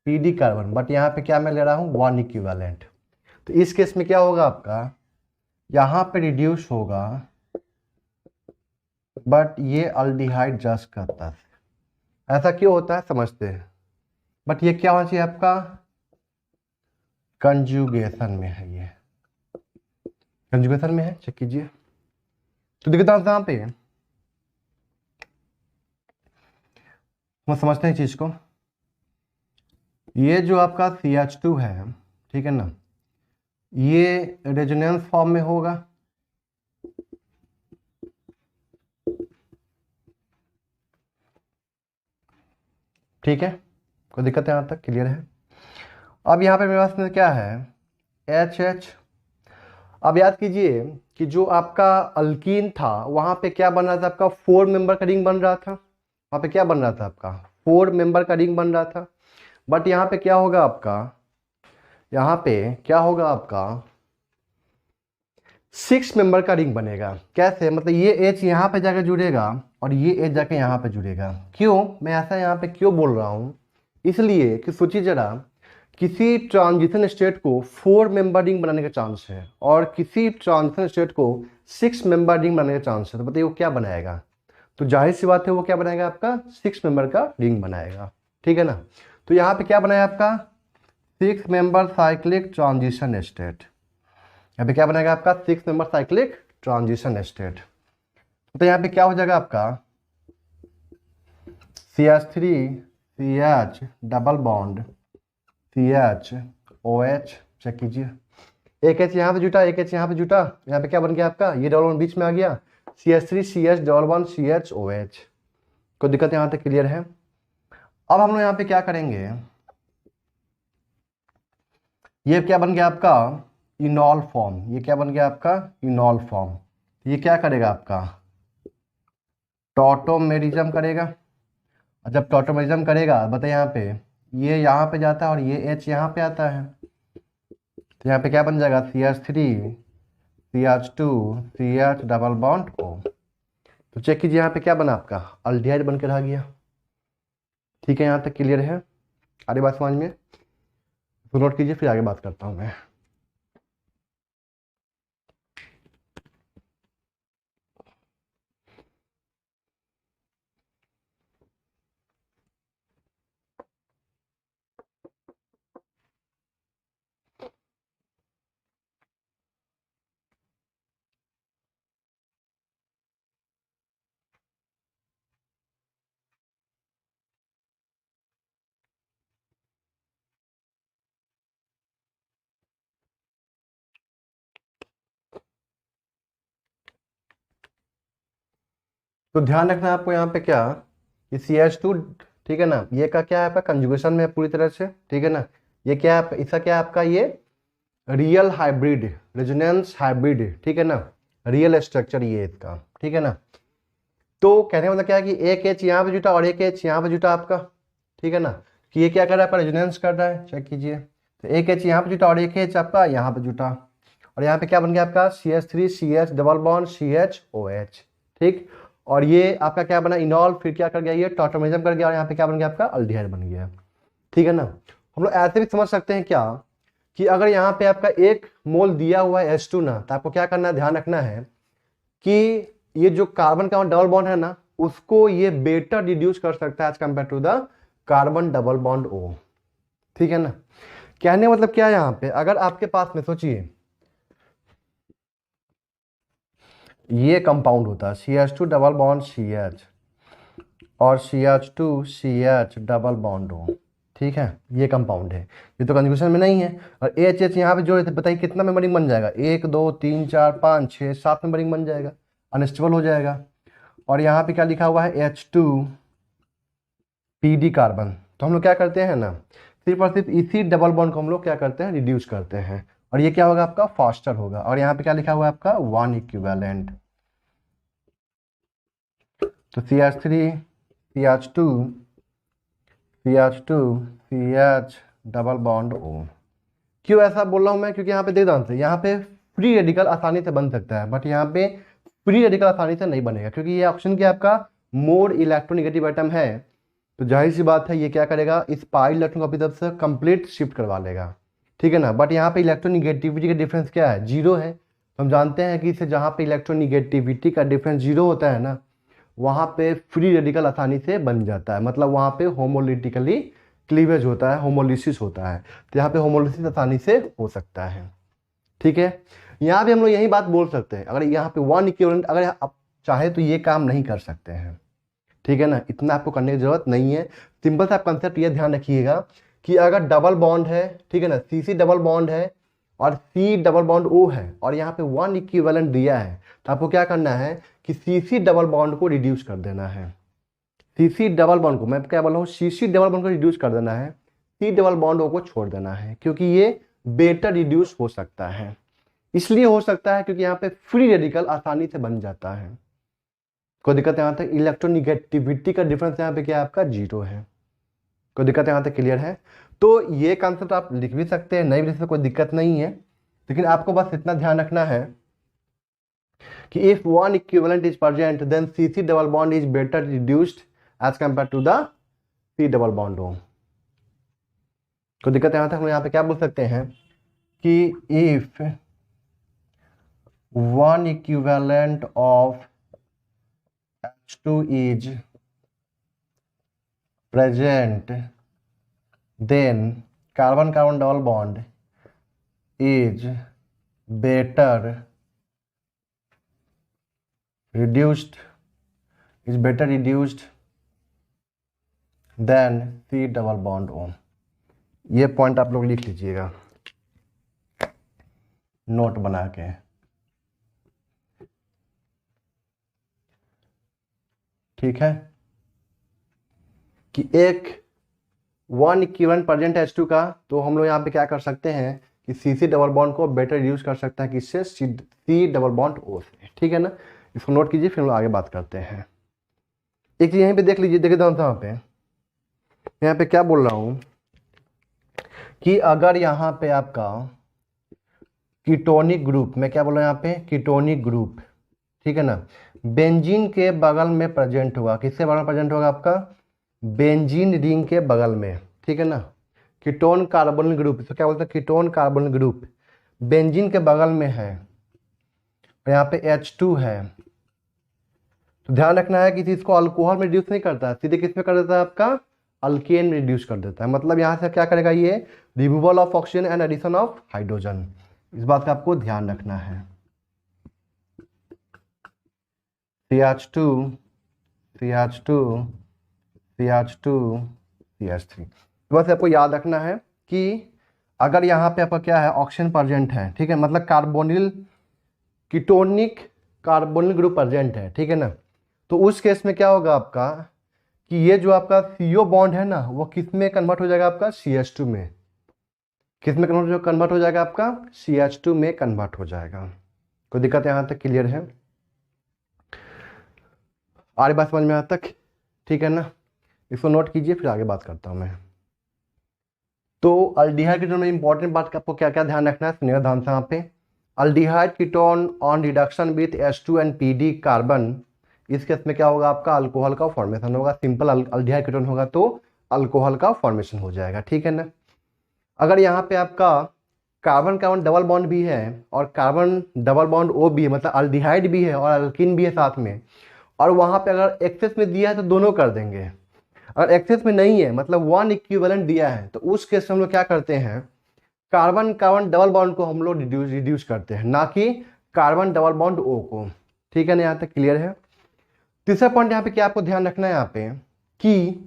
PD carbon, but यहाँ पे क्या मैं ले रहा हूँ 1 इक्विवेलेंट, तो इस केस में क्या होगा आपका, यहाँ पे रिड्यूस होगा, बट ये अल्डिहाइड जस्ट करता है। ऐसा क्यों होता है समझते हैं, बट ये क्या होना चाहिए आपका, कंजुगेशन में है, ये कंजुगेशन में है, चेक कीजिए। तो देखता हूँ यहाँ पे हम समझते हैं चीज को। ये जो आपका CH2 है, ठीक है ना, ये रेजोनेंस फॉर्म में होगा, ठीक है, कोई दिक्कत है यहाँ तक क्लियर है। अब यहाँ पे मेरे पास में क्या है HH। अब याद कीजिए कि जो आपका अल्कीन था वहां पे क्या बन रहा था आपका, 4 मेंबर का रिंग बन रहा था, वहां पे क्या बन रहा था आपका 4 मेंबर का रिंग बन रहा था। बट यहाँ पे क्या होगा आपका, यहाँ पे क्या होगा आपका 6 मेंबर का रिंग बनेगा। कैसे, मतलब ये H यहाँ पे जाकर जुड़ेगा और ये H जाके यहाँ पे जुड़ेगा। क्यों मैं ऐसा यहाँ पे क्यों बोल रहा हूँ, इसलिए कि सोचिए जरा, किसी ट्रांजिशन स्टेट को 4 मेंबर रिंग बनाने का चांस है और किसी ट्रांजिशन स्टेट को 6 मेंबर रिंग बनाने का चांस है, तो बताइए वो क्या बनाएगा, तो जाहिर सी बात है वो क्या बनाएगा आपका 6 मेंबर का रिंग बनाएगा, ठीक है ना। तो यहाँ पे क्या बनाया आपका 6 मेंबर साइक्लिक ट्रांजिशन स्टेट, यहाँ पे क्या बनाएगा आपका 6 मेंबर साइक्लिक ट्रांजिशन स्टेट। तो यहाँ पे क्या हो जाएगा आपका CH3 CH double bond CHOH, check कीजिए, एक H यहाँ पे जुटा, एक H यहाँ पे जुटा, यहाँ पे क्या बन गया आपका, ये डबल बॉन्ड बीच में आ गया, CH3 CH double bond CHOH। कोई दिक्कत यहाँ तक क्लियर है। अब हम लोग यहाँ पे क्या करेंगे, ये क्या बन गया आपका इनॉल फॉर्म, ये क्या बन गया आपका इनॉल फॉर्म। ये क्या करेगा आपका टॉटोमेरिज्म करेगा, और जब टॉटोमेरिज्म करेगा बताइए यहाँ पे ये यहाँ पे जाता है और ये H यहाँ पे आता है, तो यहाँ पे क्या बन जाएगा CH3 CH2 CH double bond O। तो चेक कीजिए यहाँ पे क्या बना आपका अल्डिहाइड बन के रह गया, ठीक है, यहाँ तक क्लियर है, आगे बात समझ में, तो नोट कीजिए फिर आगे बात करता हूँ मैं। तो ध्यान रखना आपको यहाँ पे क्या, ये CH2, ठीक है ना, ये का क्या है आपका कंजुगेशन में है पूरी तरह से, ठीक है ना। ये क्या है इसका क्या है आपका ये रियल हाइब्रिड रेजोनेंस हाइब्रिड, ठीक है ना, रियल स्ट्रक्चर ये इसका, ठीक है ना। तो कहने का मतलब क्या है कि एक H यहाँ पे जुटा और एक H यहाँ पे जुटा आपका, ठीक है ना, कि ये क्या कर रहा है आपका रेजोनेंस कर रहा है, चेक कीजिए। तो एक H यहाँ पे जुटा और एक H आपका यहाँ पे जुटा, और यहाँ पे क्या बन गया आपका CH3 CH double bond CHOH, ठीक। और ये आपका क्या बना, इनॉल, फिर क्या कर गया ये टॉटोमेरिज्म कर गया, और यहाँ पे क्या बन गया आपका अल्डिहाइड बन गया। ठीक है ना। हम लोग ऐसे भी समझ सकते हैं क्या कि अगर यहाँ पे आपका 1 मोल दिया हुआ है H2 ना, तो आपको क्या करना है, ध्यान रखना है कि ये जो कार्बन का डबल बॉन्ड है ना, उसको ये बेटर रिड्यूस कर सकता है as compared to the carbon double bond O। ठीक है ना। कहने मतलब क्या है, यहाँ पे अगर आपके पास में सोचिए ये कंपाउंड होता है CH2 डबल बॉन्ड CH और CH2 CH double bond O। ठीक है, ये कंपाउंड है, ये तो कंजुगेशन में नहीं है। और एच यहाँ पे जोड़े थे, बताइए कितना मेंबरिंग बन जाएगा, 1 2 3 4 5 6 7 मेंबरिंग बन जाएगा, अनस्टेबल हो जाएगा। और यहाँ पे क्या लिखा हुआ है H2PD कार्बन। तो हम लोग क्या करते हैं ना, सिर्फ और सिर्फ इसी डबल बॉन्ड को हम लोग क्या करते हैं, रिड्यूस करते हैं, और ये क्या होगा आपका फास्टर होगा। और यहाँ पे क्या लिखा हुआ है आपका 1 इक्विवेलेंट। तो CH3 CH2 CH2 CH double bond O। क्यों ऐसा बोल रहा हूं मैं, क्योंकि यहाँ पे देख दो, यहाँ पे फ्री रेडिकल आसानी से बन सकता है, बट यहाँ पे फ्री रेडिकल आसानी से नहीं बनेगा, क्योंकि ये ऑप्शन क्या आपका मोर इलेक्ट्रोनिगेटिव आइटम है। तो जाहिर सी बात है ये क्या करेगा, इस पाई इलेक्ट्रॉन को अपनी तरफ से कंप्लीट शिफ्ट करवा लेगा। ठीक है ना। बट यहाँ पे इलेक्ट्रोनिगेटिविटी का डिफरेंस क्या है, 0 है। तो हम जानते हैं कि इससे जहाँ पे इलेक्ट्रोनिगेटिविटी का डिफरेंस 0 होता है ना, वहाँ पे फ्री रेडिकल आसानी से बन जाता है, मतलब वहाँ पे होमोलिटिकली क्लीवेज होता है, होमोलिसिस होता है। तो यहाँ पे होमोलिसिस आसानी से हो सकता है। ठीक है, यहाँ भी हम लोग यही बात बोल सकते हैं, अगर यहाँ पे 1 इक्विवेलेंट अगर आप चाहे तो ये काम नहीं कर सकते हैं। ठीक है ना, इतना आपको करने की जरूरत नहीं है। सिंपल सा कंसेप्ट ये ध्यान रखिएगा कि अगर डबल बॉन्ड है, ठीक है ना, CC डबल बॉन्ड है और C डबल बॉन्ड O है, और यहाँ पे 1 इक्विवेलेंट दिया है, तो आपको क्या करना है कि CC डबल बॉन्ड को रिड्यूस कर देना है। CC डबल बॉन्ड को, मैं क्या बोल रहा हूँ, CC डबल बॉन्ड को रिड्यूस कर देना है, C डबल बॉन्ड O को छोड़ देना है, क्योंकि ये बेटर रिड्यूस हो सकता है। इसलिए हो सकता है क्योंकि यहाँ पे फ्री रेडिकल आसानी से बन जाता है। कोई दिक्कत यहाँ तक, इलेक्ट्रोनिगेटिविटी का डिफरेंस यहाँ पे क्या है आपका 0 है। कोई दिक्कत यहाँ तक क्लियर है। तो ये कॉन्सेप्ट आप लिख भी सकते हैं, नहीं भी लिख सकते, कोई दिक्कत नहीं है, लेकिन आपको बस इतना ध्यान रखना है कि if 1 equivalent is present then CC double bond is better reduced as compared to the C double bond O। कोई दिक्कत यहाँ तक, हम यहाँ पे क्या बोल सकते हैं कि if 1 equivalent of H2 is present then carbon carbon double bond is better reduced than C double bond O। ये पॉइंट आप लोग लिख लीजिएगा नोट बना के। ठीक है, कि एक 1 इक्विवेलेंट प्रेजेंट है H2 का, तो हम लोग यहाँ पे क्या कर सकते हैं कि CC डबल बॉन्ड को बेटर रिड्यूस कर सकता है किससे, C डबल बॉन्ड O से। ठीक है ना, इसको नोट कीजिए, फिर हम लोग आगे बात करते हैं। एक चीज यहीं पे देख लीजिए, देखिए यहाँ पे क्या बोल रहा हूँ कि अगर यहाँ पे आपका कीटोनिक ग्रुप, मैं क्या बोल रहा हूँ यहाँ पे कीटोनिक ग्रुप, ठीक है ना, बेंजीन के बगल में प्रेजेंट होगा, किसके बगल में प्रेजेंट होगा आपका, बेंजीन रिंग के बगल में। ठीक है ना, कीटोन कार्बोनिल ग्रुप, इसको क्या बोलते हैं, कीटोन कार्बोनिल ग्रुप बेंजीन के बगल में है, और यहाँ पे H2 है। तो ध्यान रखना है कि इसको अल्कोहल में रिड्यूस नहीं करता है, सीधे किस में कर देता है आपका अल्केन में रिड्यूस कर देता है। मतलब यहाँ से क्या करेगा ये, removal of oxygen and addition of hydrogen. इस बात का आपको ध्यान रखना है। CH2 CH2 CH2 CH3, बस आपको याद रखना है कि अगर यहाँ पे आपका क्या है ऑक्सीजन प्रेजेंट है, ठीक है, मतलब carbonyl ketonic carbonyl group present है, ठीक है ना, तो उस केस में क्या होगा आपका कि ये जो आपका CO बॉन्ड है ना, वो किस में कन्वर्ट हो जाएगा आपका CH2 में। किस में कन्वर्ट हो जाएगा आपका CH2 में कन्वर्ट हो जाएगा। कोई दिक्कत यहाँ तक क्लियर है, आगे बात समझ में यहाँ तक, ठीक है ना, इसको नोट कीजिए, फिर आगे बात करता हूँ मैं। तो अल्डिहाइड कीटोन में इंपॉर्टेंट बात आपको क्या क्या ध्यान रखना है, सुनिएगा ध्यान से। यहाँ पे aldehyde ketone on reduction with H2 and PD carbon इस केस में क्या होगा, आपका अल्कोहल का फॉर्मेशन होगा, सिंपल अल्डिहाइड कीटोन होगा तो अल्कोहल का फॉर्मेशन हो जाएगा, ठीक है ना। अगर यहाँ पे आपका कार्बन कार्बन डबल बॉन्ड भी है और कार्बन डबल बॉन्ड O भी है, मतलब अल्डिहाइड भी है और अल्किन भी है साथ में, और वहाँ पे अगर एक्सेस में दिया है तो दोनों कर देंगे। अगर एक्सेस में नहीं है, मतलब वन इक्विवेलेंट दिया है, तो उस केस में हम लोग क्या करते हैं, कार्बन कार्बन डबल बॉन्ड को हम लोग रिड्यूस करते हैं, ना कि कार्बन डबल बॉन्ड O को, ठीक है ना। यहाँ तक क्लियर है। तीसरा पॉइंट यहाँ पे क्या आपको ध्यान रखना है यहाँ पे, कि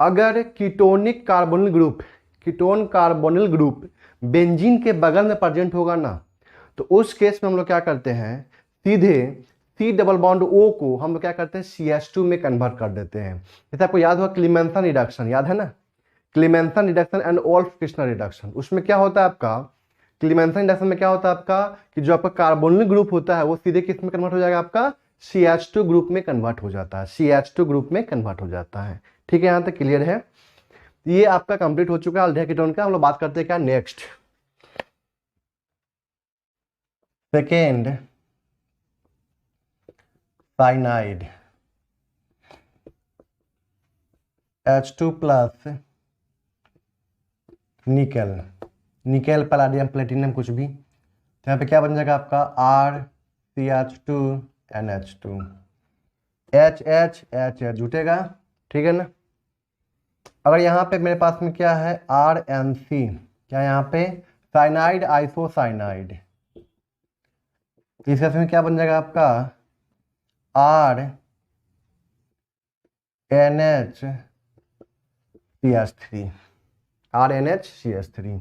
अगर ketonic carbonyl group, ketone carbonyl group benzene के बगल में प्रेजेंट होगा ना, तो उस केस में हम लोग क्या करते हैं, सीधे C डबल बॉन्ड O को हम लोग क्या करते हैं, CH2 में कन्वर्ट कर देते हैं। जैसे आपको याद हुआ क्लीमेंसन रिडक्शन, याद है ना, क्लीमेंसन रिडक्शन एंड ओल्फ कृष्णा रिडक्शन, उसमें क्या होता है आपका, क्लीमेंसन रिडक्शन में क्या होता है आपका, कि जो आपका कार्बोनिल ग्रुप होता है वो सीधे किस में कन्वर्ट हो जाएगा, आपका CH2 ग्रुप में कन्वर्ट हो जाता है, CH2 ग्रुप में कन्वर्ट हो जाता है, ठीक है। यहाँ तक क्लियर है। ये आपका कंप्लीट हो चुका है अल्डिहाइड कीटोन का। हम लोग बात करते हैं क्या next, second cyanide H2 plus निकल, निकल पलाडियम प्लेटिनम कुछ भी, तो यहाँ पे क्या बन जाएगा आपका RCH2 NH2, H जुटेगा, ठीक है ना। अगर यहाँ पे मेरे पास में क्या है RNC, क्या यहाँ पे साइनाइड आइसोसाइनाइड, इस केस में क्या बन जाएगा आपका RNHCH3,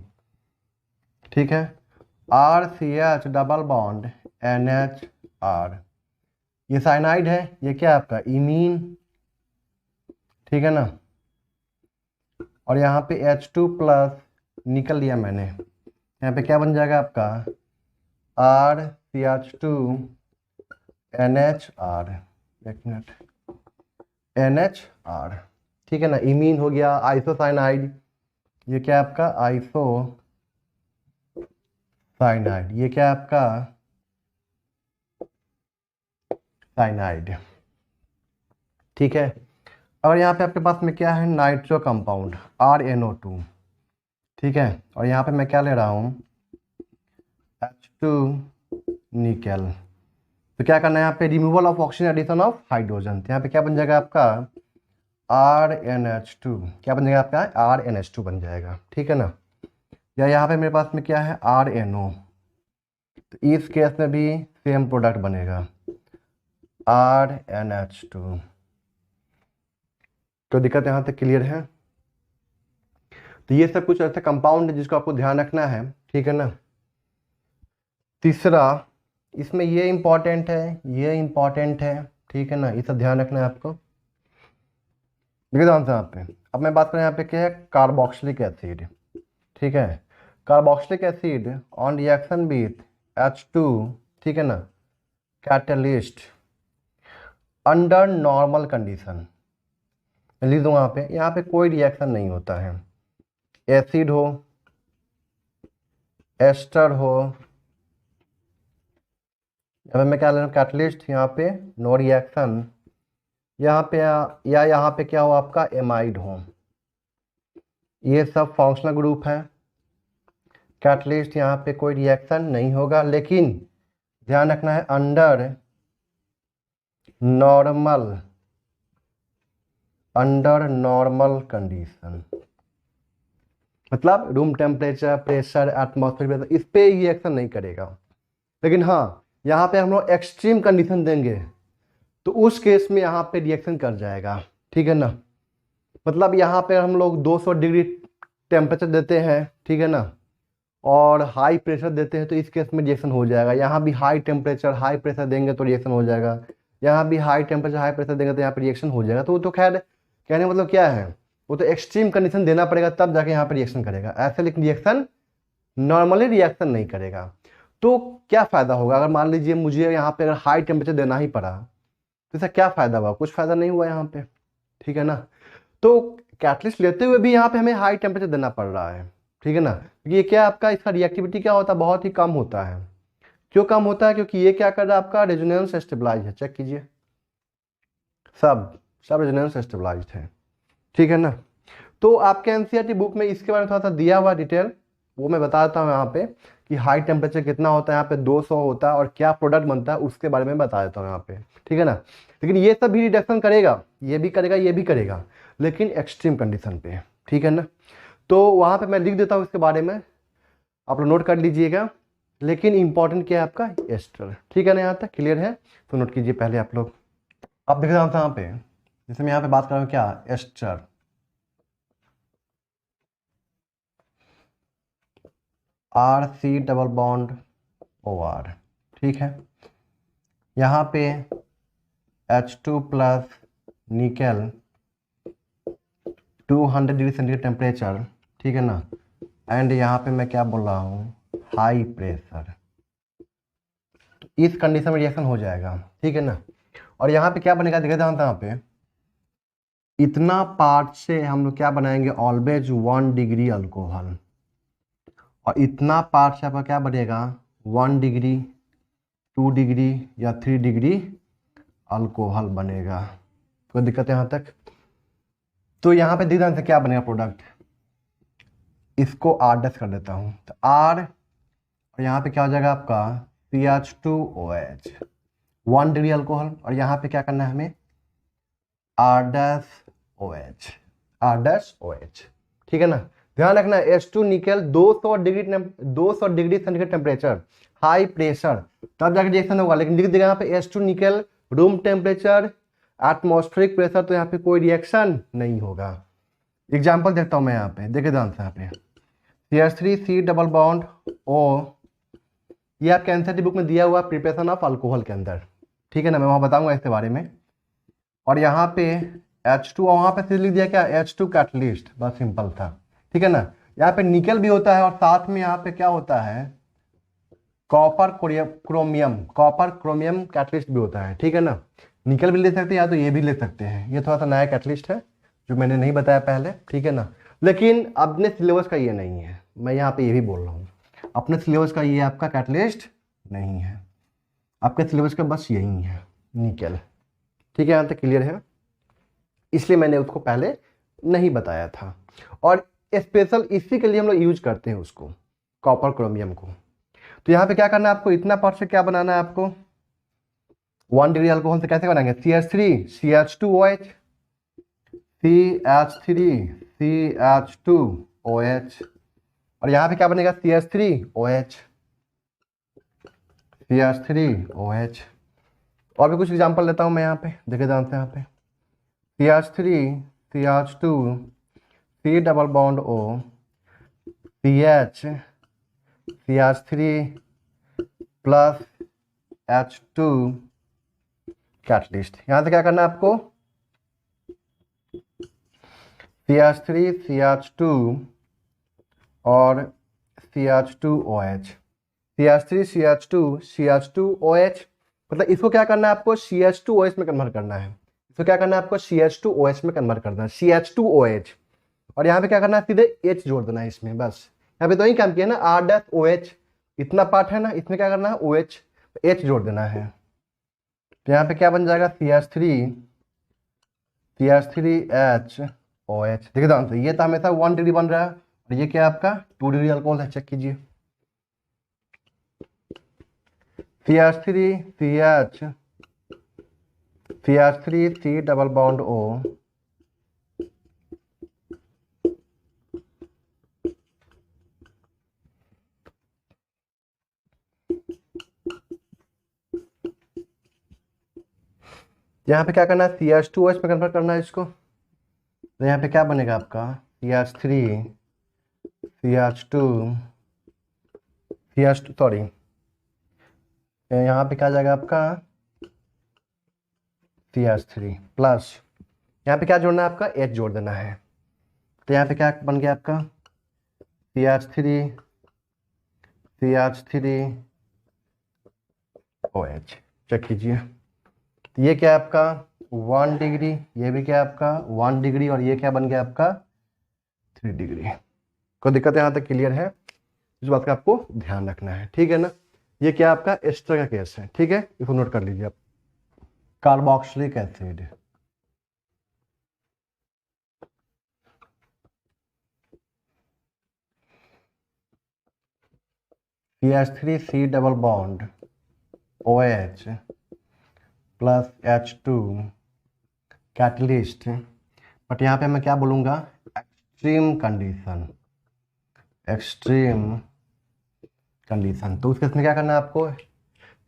ठीक है। RCH डबल बॉन्ड NHR, ये साइनाइड है, ये क्या है आपका इमीन, ठीक है ना। और यहाँ पे H2 प्लस निकल लिया मैंने, यहाँ पे क्या बन जाएगा आपका RCH2 NHR, एक मिनट, NHR, ठीक है ना। इमीन हो गया, आइसोसाइनाइड, ये क्या आपका आइसोसाइनाइड, ये क्या आपका साइनाइड, ठीक है। और यहाँ पे आपके पास में क्या है नाइट्रो कंपाउंड RNO2, ठीक है। और यहाँ पे मैं क्या ले रहा हूँ H2 निकल, तो क्या करना है यहाँ पे removal of oxygen addition of hydrogen, तो यहाँ पे क्या बन जाएगा आपका RNH2, क्या बन जाएगा आपका RNH2 बन जाएगा, ठीक है ना। या यहाँ पे मेरे पास में क्या है RNO, तो इस केस में भी सेम प्रोडक्ट बनेगा RNH2, तो दिक्कत यहाँ तक क्लियर है। तो ये सब कुछ ऐसा कंपाउंड है जिसको आपको ध्यान रखना है, ठीक है ना। तीसरा, इसमें ये इंपॉर्टेंट है, ये इंपॉर्टेंट है, ठीक है ना, ये सब ध्यान रखना है आपको। देखिए ध्यान से यहाँ पे, अब मैं बात करें यहाँ पे क्या है कार्बोक्सिलिक एसिड, ठीक है। Carboxylic acid on reaction with H2, ठीक है ना, कैटलिस्ट अंडर नॉर्मल कंडीशन, लिख दूँ यहाँ पे कोई रिएक्शन नहीं होता है, एसिड हो एस्टर हो, अब मैं क्या ले रहा हूँ कैटलिस्ट, यहाँ पे नो रिएक्शन, यहाँ पे या यहाँ पे क्या हो आपका एमाइड हो, ये सब फंक्शनल ग्रुप है। कैटलिस्ट यहाँ पे कोई रिएक्शन नहीं होगा, लेकिन ध्यान रखना है अंडर नॉर्मल कंडीशन, मतलब रूम टेम्परेचर, प्रेशर, एटमॉस्फेयर, इस पे रिएक्शन नहीं करेगा। लेकिन हाँ, यहाँ पे हम लोग एक्सट्रीम कंडीशन देंगे तो उस केस में यहाँ पे रिएक्शन कर जाएगा, ठीक है ना। मतलब यहाँ पे हम लोग 200 डिग्री टेम्परेचर देते हैं, ठीक है ना, और हाई प्रेशर देते हैं, तो इस केस में रिएक्शन हो जाएगा। यहाँ भी हाई टेम्परेचर हाई प्रेशर देंगे तो रिएक्शन हो जाएगा, यहाँ भी हाई टेम्परेचर हाई प्रेशर देंगे तो यहाँ पे रिएक्शन हो जाएगा। तो वो तो खैर कहने का मतलब क्या है, वो तो एक्सट्रीम कंडीशन देना पड़ेगा तब जाके यहाँ पे रिएक्शन करेगा, ऐसे लेकिन रिएक्शन नॉर्मली रिएक्शन नहीं करेगा। तो क्या फ़ायदा होगा अगर मान लीजिए मुझे यहाँ पे अगर हाई टेम्परेचर देना ही पड़ा, तो इसका क्या फ़ायदा हुआ, कुछ फ़ायदा नहीं हुआ यहाँ पे, ठीक है ना। तो कैटलिस्ट लेते हुए भी यहाँ पे हमें हाई टेम्परेचर देना पड़ रहा है, ठीक है ना। ये क्या आपका इसका रिएक्टिविटी क्या होता है, बहुत ही कम होता है। क्यों कम होता है, क्योंकि ये क्या कर रहा है आपका रेजोनेंस स्टेबलाइज है, चेक कीजिए, सब सब रेजोनेंस स्टेबलाइज्ड है, ठीक है ना। तो आपके एनसीईआरटी बुक में इसके बारे में थोड़ा सा दिया हुआ डिटेल, वो मैं बता देता हूँ यहाँ पे कि हाई टेम्परेचर कितना होता है, यहाँ पे 200 होता है और क्या प्रोडक्ट बनता है उसके बारे में बता देता हूँ यहाँ पे, ठीक है ना। लेकिन ये सब भी रिडक्शन करेगा, ये भी करेगा, ये भी करेगा, लेकिन एक्सट्रीम कंडीशन पे, ठीक है ना। तो वहाँ पे मैं लिख देता हूँ इसके बारे में, आप लोग नोट कर लीजिएगा। लेकिन इंपॉर्टेंट क्या है आपका एस्टर, ठीक है ना। यहाँ तक क्लियर है, तो नोट कीजिए पहले आप लोग। आप देख रहे हैं यहाँ पे, जैसे मैं यहाँ पे बात कर रहा हूँ क्या, ester, RC double bond OR, ठीक है। यहाँ पे H2 प्लस निकल 200 डिग्री सेंटीग्रेड टेम्परेचर, ठीक है ना। एंड यहाँ पे मैं क्या बोल रहा हूँ, हाई प्रेशर, इस कंडीशन में रिएक्शन हो जाएगा, ठीक है ना। और यहाँ पे क्या बनेगा, देखा था यहाँ पे इतना पार्ट से हम लोग क्या बनाएंगे, ऑलवेज 1 डिग्री अल्कोहल, और इतना पार्ट से आपका क्या बनेगा, 1 डिग्री, 2 डिग्री या 3 डिग्री अल्कोहल बनेगा। कोई दिक्कत है यहाँ तक। तो यहाँ पे ध्यान से क्या बनेगा प्रोडक्ट, इसको R' कर देता हूँ, तो R, और यहाँ पे क्या हो जाएगा आपका CH2OH, 1 डिग्री अल्कोहल, और यहाँ पे क्या करना है हमें, R'OH, R'OH, ठीक है ना। ध्यान रखना H2 निकल 200 degree centigrade temperature, high pressure, तब जाकर रिएक्शन होगा। लेकिन लिख देगा यहाँ पे H2 निकल रूम टेम्परेचर, एटमॉस्फेरिक प्रेशर, तो यहाँ पे कोई रिएक्शन नहीं होगा। एग्जाम्पल देखता हूँ मैं यहाँ पे, देखे ध्यान से, यहाँ पे CH3C डबल बॉन्ड O, ये आपके एनसीईआरटी बुक में दिया हुआ प्रिपरेशन ऑफ अल्कोहल के अंदर, ठीक है ना, मैं वहाँ बताऊंगा इसके बारे में। और यहाँ पे H2, और वहाँ पे सिर्फ लिख दिया क्या, H2 कैटलिस्ट, बस सिंपल था, ठीक है ना। यहाँ पे निकल भी होता है और साथ में यहाँ पे क्या होता है, कॉपर क्रोमियम कैटलिस्ट भी होता है, ठीक है ना। निकल भी ले सकते हैं या तो ये भी ले सकते हैं, ये थोड़ा सा नया कैटलिस्ट है जो मैंने नहीं बताया पहले, ठीक है ना। लेकिन अपने सिलेबस का ये नहीं है, मैं यहाँ पे ये भी बोल रहा हूँ, अपने सिलेबस का ये आपका कैटलिस्ट नहीं है, आपके सिलेबस का बस यही है निकल, ठीक है। यहाँ तक क्लियर है, इसलिए मैंने उसको पहले नहीं बताया था, और स्पेशल इसी के लिए हम लोग यूज करते हैं उसको, कॉपर क्रोमियम को। तो यहाँ पे क्या करना है आपको, इतना पार्ट से क्या बनाना है आपको, 1 डिग्री अल्कोहल से कैसे बनाएंगे, CH3 CH2OH, CH3 CH2OH, और यहाँ पे क्या बनेगा, CH3OH, CH3OH। और भी कुछ एग्जांपल लेता हूँ मैं यहाँ पे, देखे जानते हैं यहाँ पे CH3 CH2 C double bond O, CH CH3 plus H2 catalyst. यहाँ से क्या करना है आपको, CH3 CH2 और CH2OH, CH3 CH2 CH2OH, मतलब इसको क्या करना है आपको, CH2OH में कन्वर्ट करना है, इसको क्या करना है आपको, CH2OH में कन्वर्ट करना है, CH2OH। और यहाँ पे क्या करना है, सीधे H जोड़ देना है इसमें, बस यहाँ पे तो ही काम किया ना, R'OH, इतना पार्ट है ना, इसमें क्या करना है, OH, H जोड़ देना है। तो यहाँ पे क्या बन जाएगा, CH3HOH। देखिए ध्यान से, ये तो हमेशा 1 डिग्री बन रहा है, और ये क्या आपका 2 डिग्री अल्कोहल है, चेक कीजिए। CH3 C double bond O, यहाँ पे क्या करना है, CH2OH में कन्वर्ट करना है इसको। तो यहाँ पे क्या बनेगा आपका, CH3 CH2 सॉरी, यहाँ पे क्या जाएगा आपका CH3 प्लस, यहाँ पे क्या जोड़ना है आपका, H जोड़ देना है। तो यहाँ पे क्या बन गया आपका, CH3OH, चेक कीजिए। ये क्या है आपका 1 डिग्री, ये भी क्या है आपका 1 डिग्री, और ये क्या बन गया आपका 3 डिग्री। कोई दिक्कत है यहाँ तक क्लियर है, इस बात का आपको ध्यान रखना है, ठीक है ना। ये क्या आपका एस्टर का केस है, ठीक है, इसको नोट कर लीजिए आप। Carboxylic acid, CH3C double bond OH plus H2 catalyst, but यहाँ पे मैं क्या बोलूँगा, एक्सट्रीम कंडीशन, एक्सट्रीम कंडीशन। तो उसके इसमें क्या करना है आपको,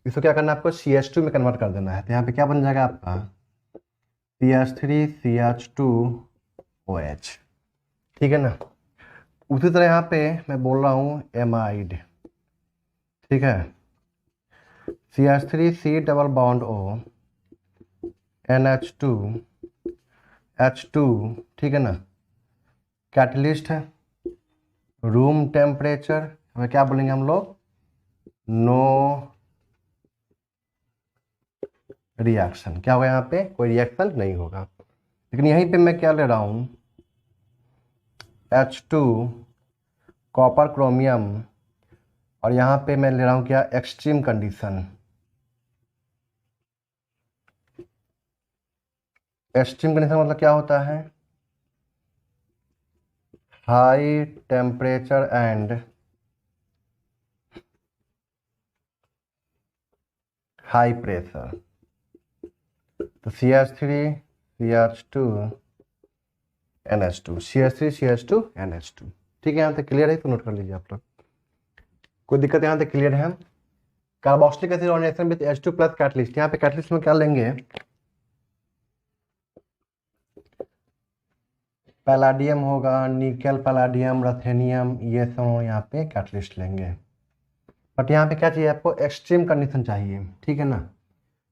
इसको क्या करना है आपको CH2 में कन्वर्ट कर देना है। तो यहाँ पे क्या बन जाएगा आपका CH3CH2OH, ठीक है ना। उसी तरह यहाँ पे मैं बोल रहा हूँ एमाइड, ठीक है, CH3C double bond O NH2H2, ठीक है ना, कैटलिस्ट है, रूम टेम्परेचर, हमें क्या बोलेंगे हम लोग, नो रिएक्शन। क्या होगा यहाँ पे, कोई रिएक्शन नहीं होगा। लेकिन यहीं पे मैं क्या ले रहा हूँ, H2 कॉपर क्रोमियम, और यहाँ पे मैं ले रहा हूँ क्या, एक्सट्रीम कंडीशन। एक्सट्रीम कंडीशन मतलब क्या होता है, high temperature and high pressure. तो CH3CH2 NH2, CH3CH2 NH2, ठीक है। यहाँ तक क्लियर है, तो नोट कर लीजिए आप लोग, कोई दिक्कत यहाँ तक क्लियर है। कार्बोक्सिलिक एसिड और reaction with H2 plus catalyst, यहाँ पे कैटलिस्ट में क्या लेंगे, पैलाडियम होगा, निकल पैलाडियम, रथेनियम, ये सब यहाँ पे कैटलिस्ट लेंगे। बट यहाँ पे क्या चाहिए आपको, एक्सट्रीम कंडीशन चाहिए, ठीक है ना।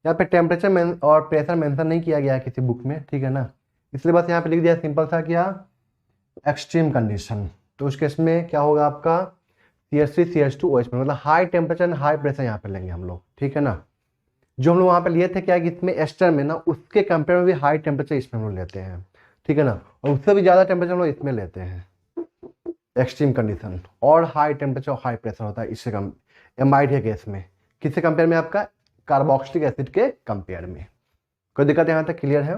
यहाँ पे टेम्परेचर और प्रेशर मेंशन नहीं किया गया है किसी बुक में, ठीक है ना, इसलिए बस यहाँ पे लिख दिया सिंपल सा क्या, एक्सट्रीम कंडीशन। तो उस केस में क्या होगा आपका CH3CH2OH में, मतलब high temperature and high pressure यहाँ पे लेंगे हम लोग, ठीक है ना। जो हम लोग वहाँ पे लिए थे क्या कि इसमें एस्टर में ना, उसके कंपेयर में भी हाई टेम्परेचर इसमें हम लोग लेते हैं, ठीक है ना, और उससे भी ज़्यादा टेम्परेचर हम लोग इसमें लेते हैं, एक्सट्रीम कंडीशन। और हाई टेम्परेचर और हाई प्रेशर होता है इससे कम एमाइड के केस में, किससे कंपेयर में, आपका कार्बोक्सिलिक एसिड के कंपेयर में। कोई दिक्कत यहाँ तक क्लियर है।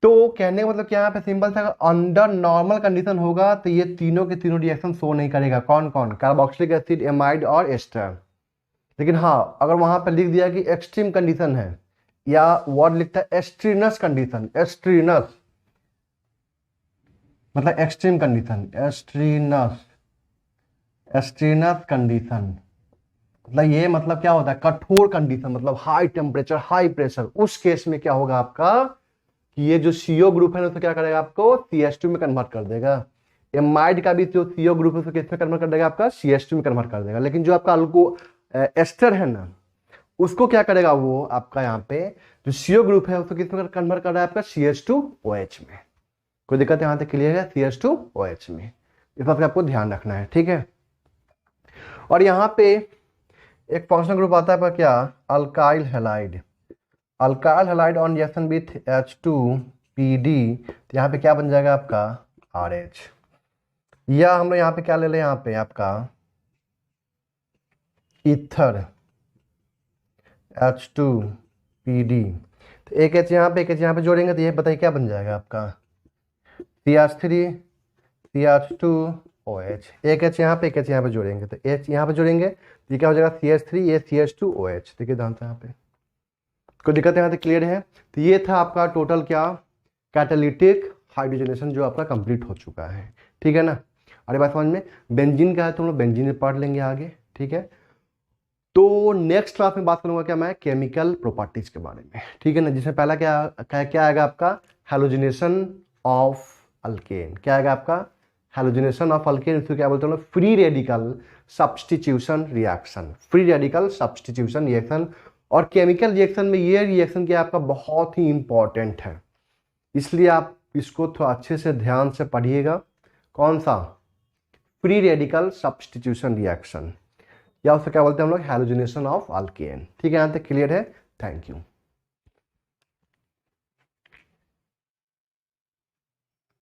तो कहने का मतलब क्या, यहाँ पे सिंपल सा, अंडर नॉर्मल कंडीशन होगा तो ये तीनों के तीनों रिएक्शन शो नहीं करेगा, कौन कौन, कार्बोक्सिलिक एसिड, एमाइड और एस्टर। लेकिन हाँ, अगर वहां पर लिख दिया कि एक्सट्रीम कंडीशन है, या वर्ड लिखता है एस्ट्रीनस कंडीशन, एस्ट्रीनस मतलब एक्सट्रीम कंडीशन, एस्ट्रीनस, एस्ट्रीनस कंडीशन मतलब ये मतलब क्या होता है, कठोर कंडीशन, मतलब हाई टेम्परेचर हाई प्रेशर। उस केस में क्या होगा आपका कि ये जो CO ग्रुप है ना, तो क्या करेगा आपको CH2 में कन्वर्ट कर देगा। एमाइड का भी जो CO ग्रुप है उसको किस में कन्वर्ट कर देगा, आपका CH2 में कन्वर्ट कर देगा। लेकिन जो आपका अल्को एस्टर है ना, उसको क्या करेगा वो आपका, यहाँ पे जो CO ग्रुप है उसको किस में कन्वर्ट कर रहा है, आपका CH2OH में। कोई दिक्कत यहाँ तक क्लियर है, CH2OH में, इस बात का आपको ध्यान रखना है, ठीक है। और यहाँ पे एक फंक्शनल ग्रुप आता है पर क्या, alkyl halide, alkyl halide on reaction with H2PD, तो यहाँ पे क्या बन जाएगा आपका RH। या हम लोग यहाँ पे क्या ले लें, यहाँ पे आपका ईथर H2PD, तो एक H यहाँ पे एक H यहाँ पे जोड़ेंगे तो ये बताइए क्या बन जाएगा आपका CH3CH2OH। एक H यहाँ पे एक H यहाँ पे जोड़ेंगे तो H यहाँ पे जोड़ेंगे तो ये क्या हो जाएगा CH3, ये CH2OH। देखिए ध्यान से यहाँ पे, कोई दिक्कत यहाँ तक क्लियर है। तो ये था आपका टोटल क्या, कैटालिटिक हाइड्रोजनेशन जो आपका कंप्लीट हो चुका है, ठीक है ना। अरे बात समझ में, बेंजीन का है तो हम लोग बेंजीन में पढ़ लेंगे आगे, ठीक है। तो नेक्स्ट क्लास में बात करूंगा क्या मैं, केमिकल प्रॉपर्टीज के बारे में, ठीक है ना, जिसमें पहला क्या आएगा आपका, हैलोजिनेशन ऑफ अल्केन। क्या आएगा आपका, हैलोजिनेशन ऑफ अल्केन, इसको क्या बोलते हैं, free radical substitution reaction, free radical substitution reaction. और केमिकल रिएक्शन में ये रिएक्शन क्या आपका बहुत ही इंपॉर्टेंट है, इसलिए आप इसको थोड़ा अच्छे से ध्यान से पढ़िएगा। कौन सा, फ्री रेडिकल सब्सटीट्यूशन रिएक्शन, या उसको क्या बोलते हैं हम लोग, हैलोजिनेशन ऑफ अल्केन, ठीक है। यहाँ तक क्लियर है, थैंक यू।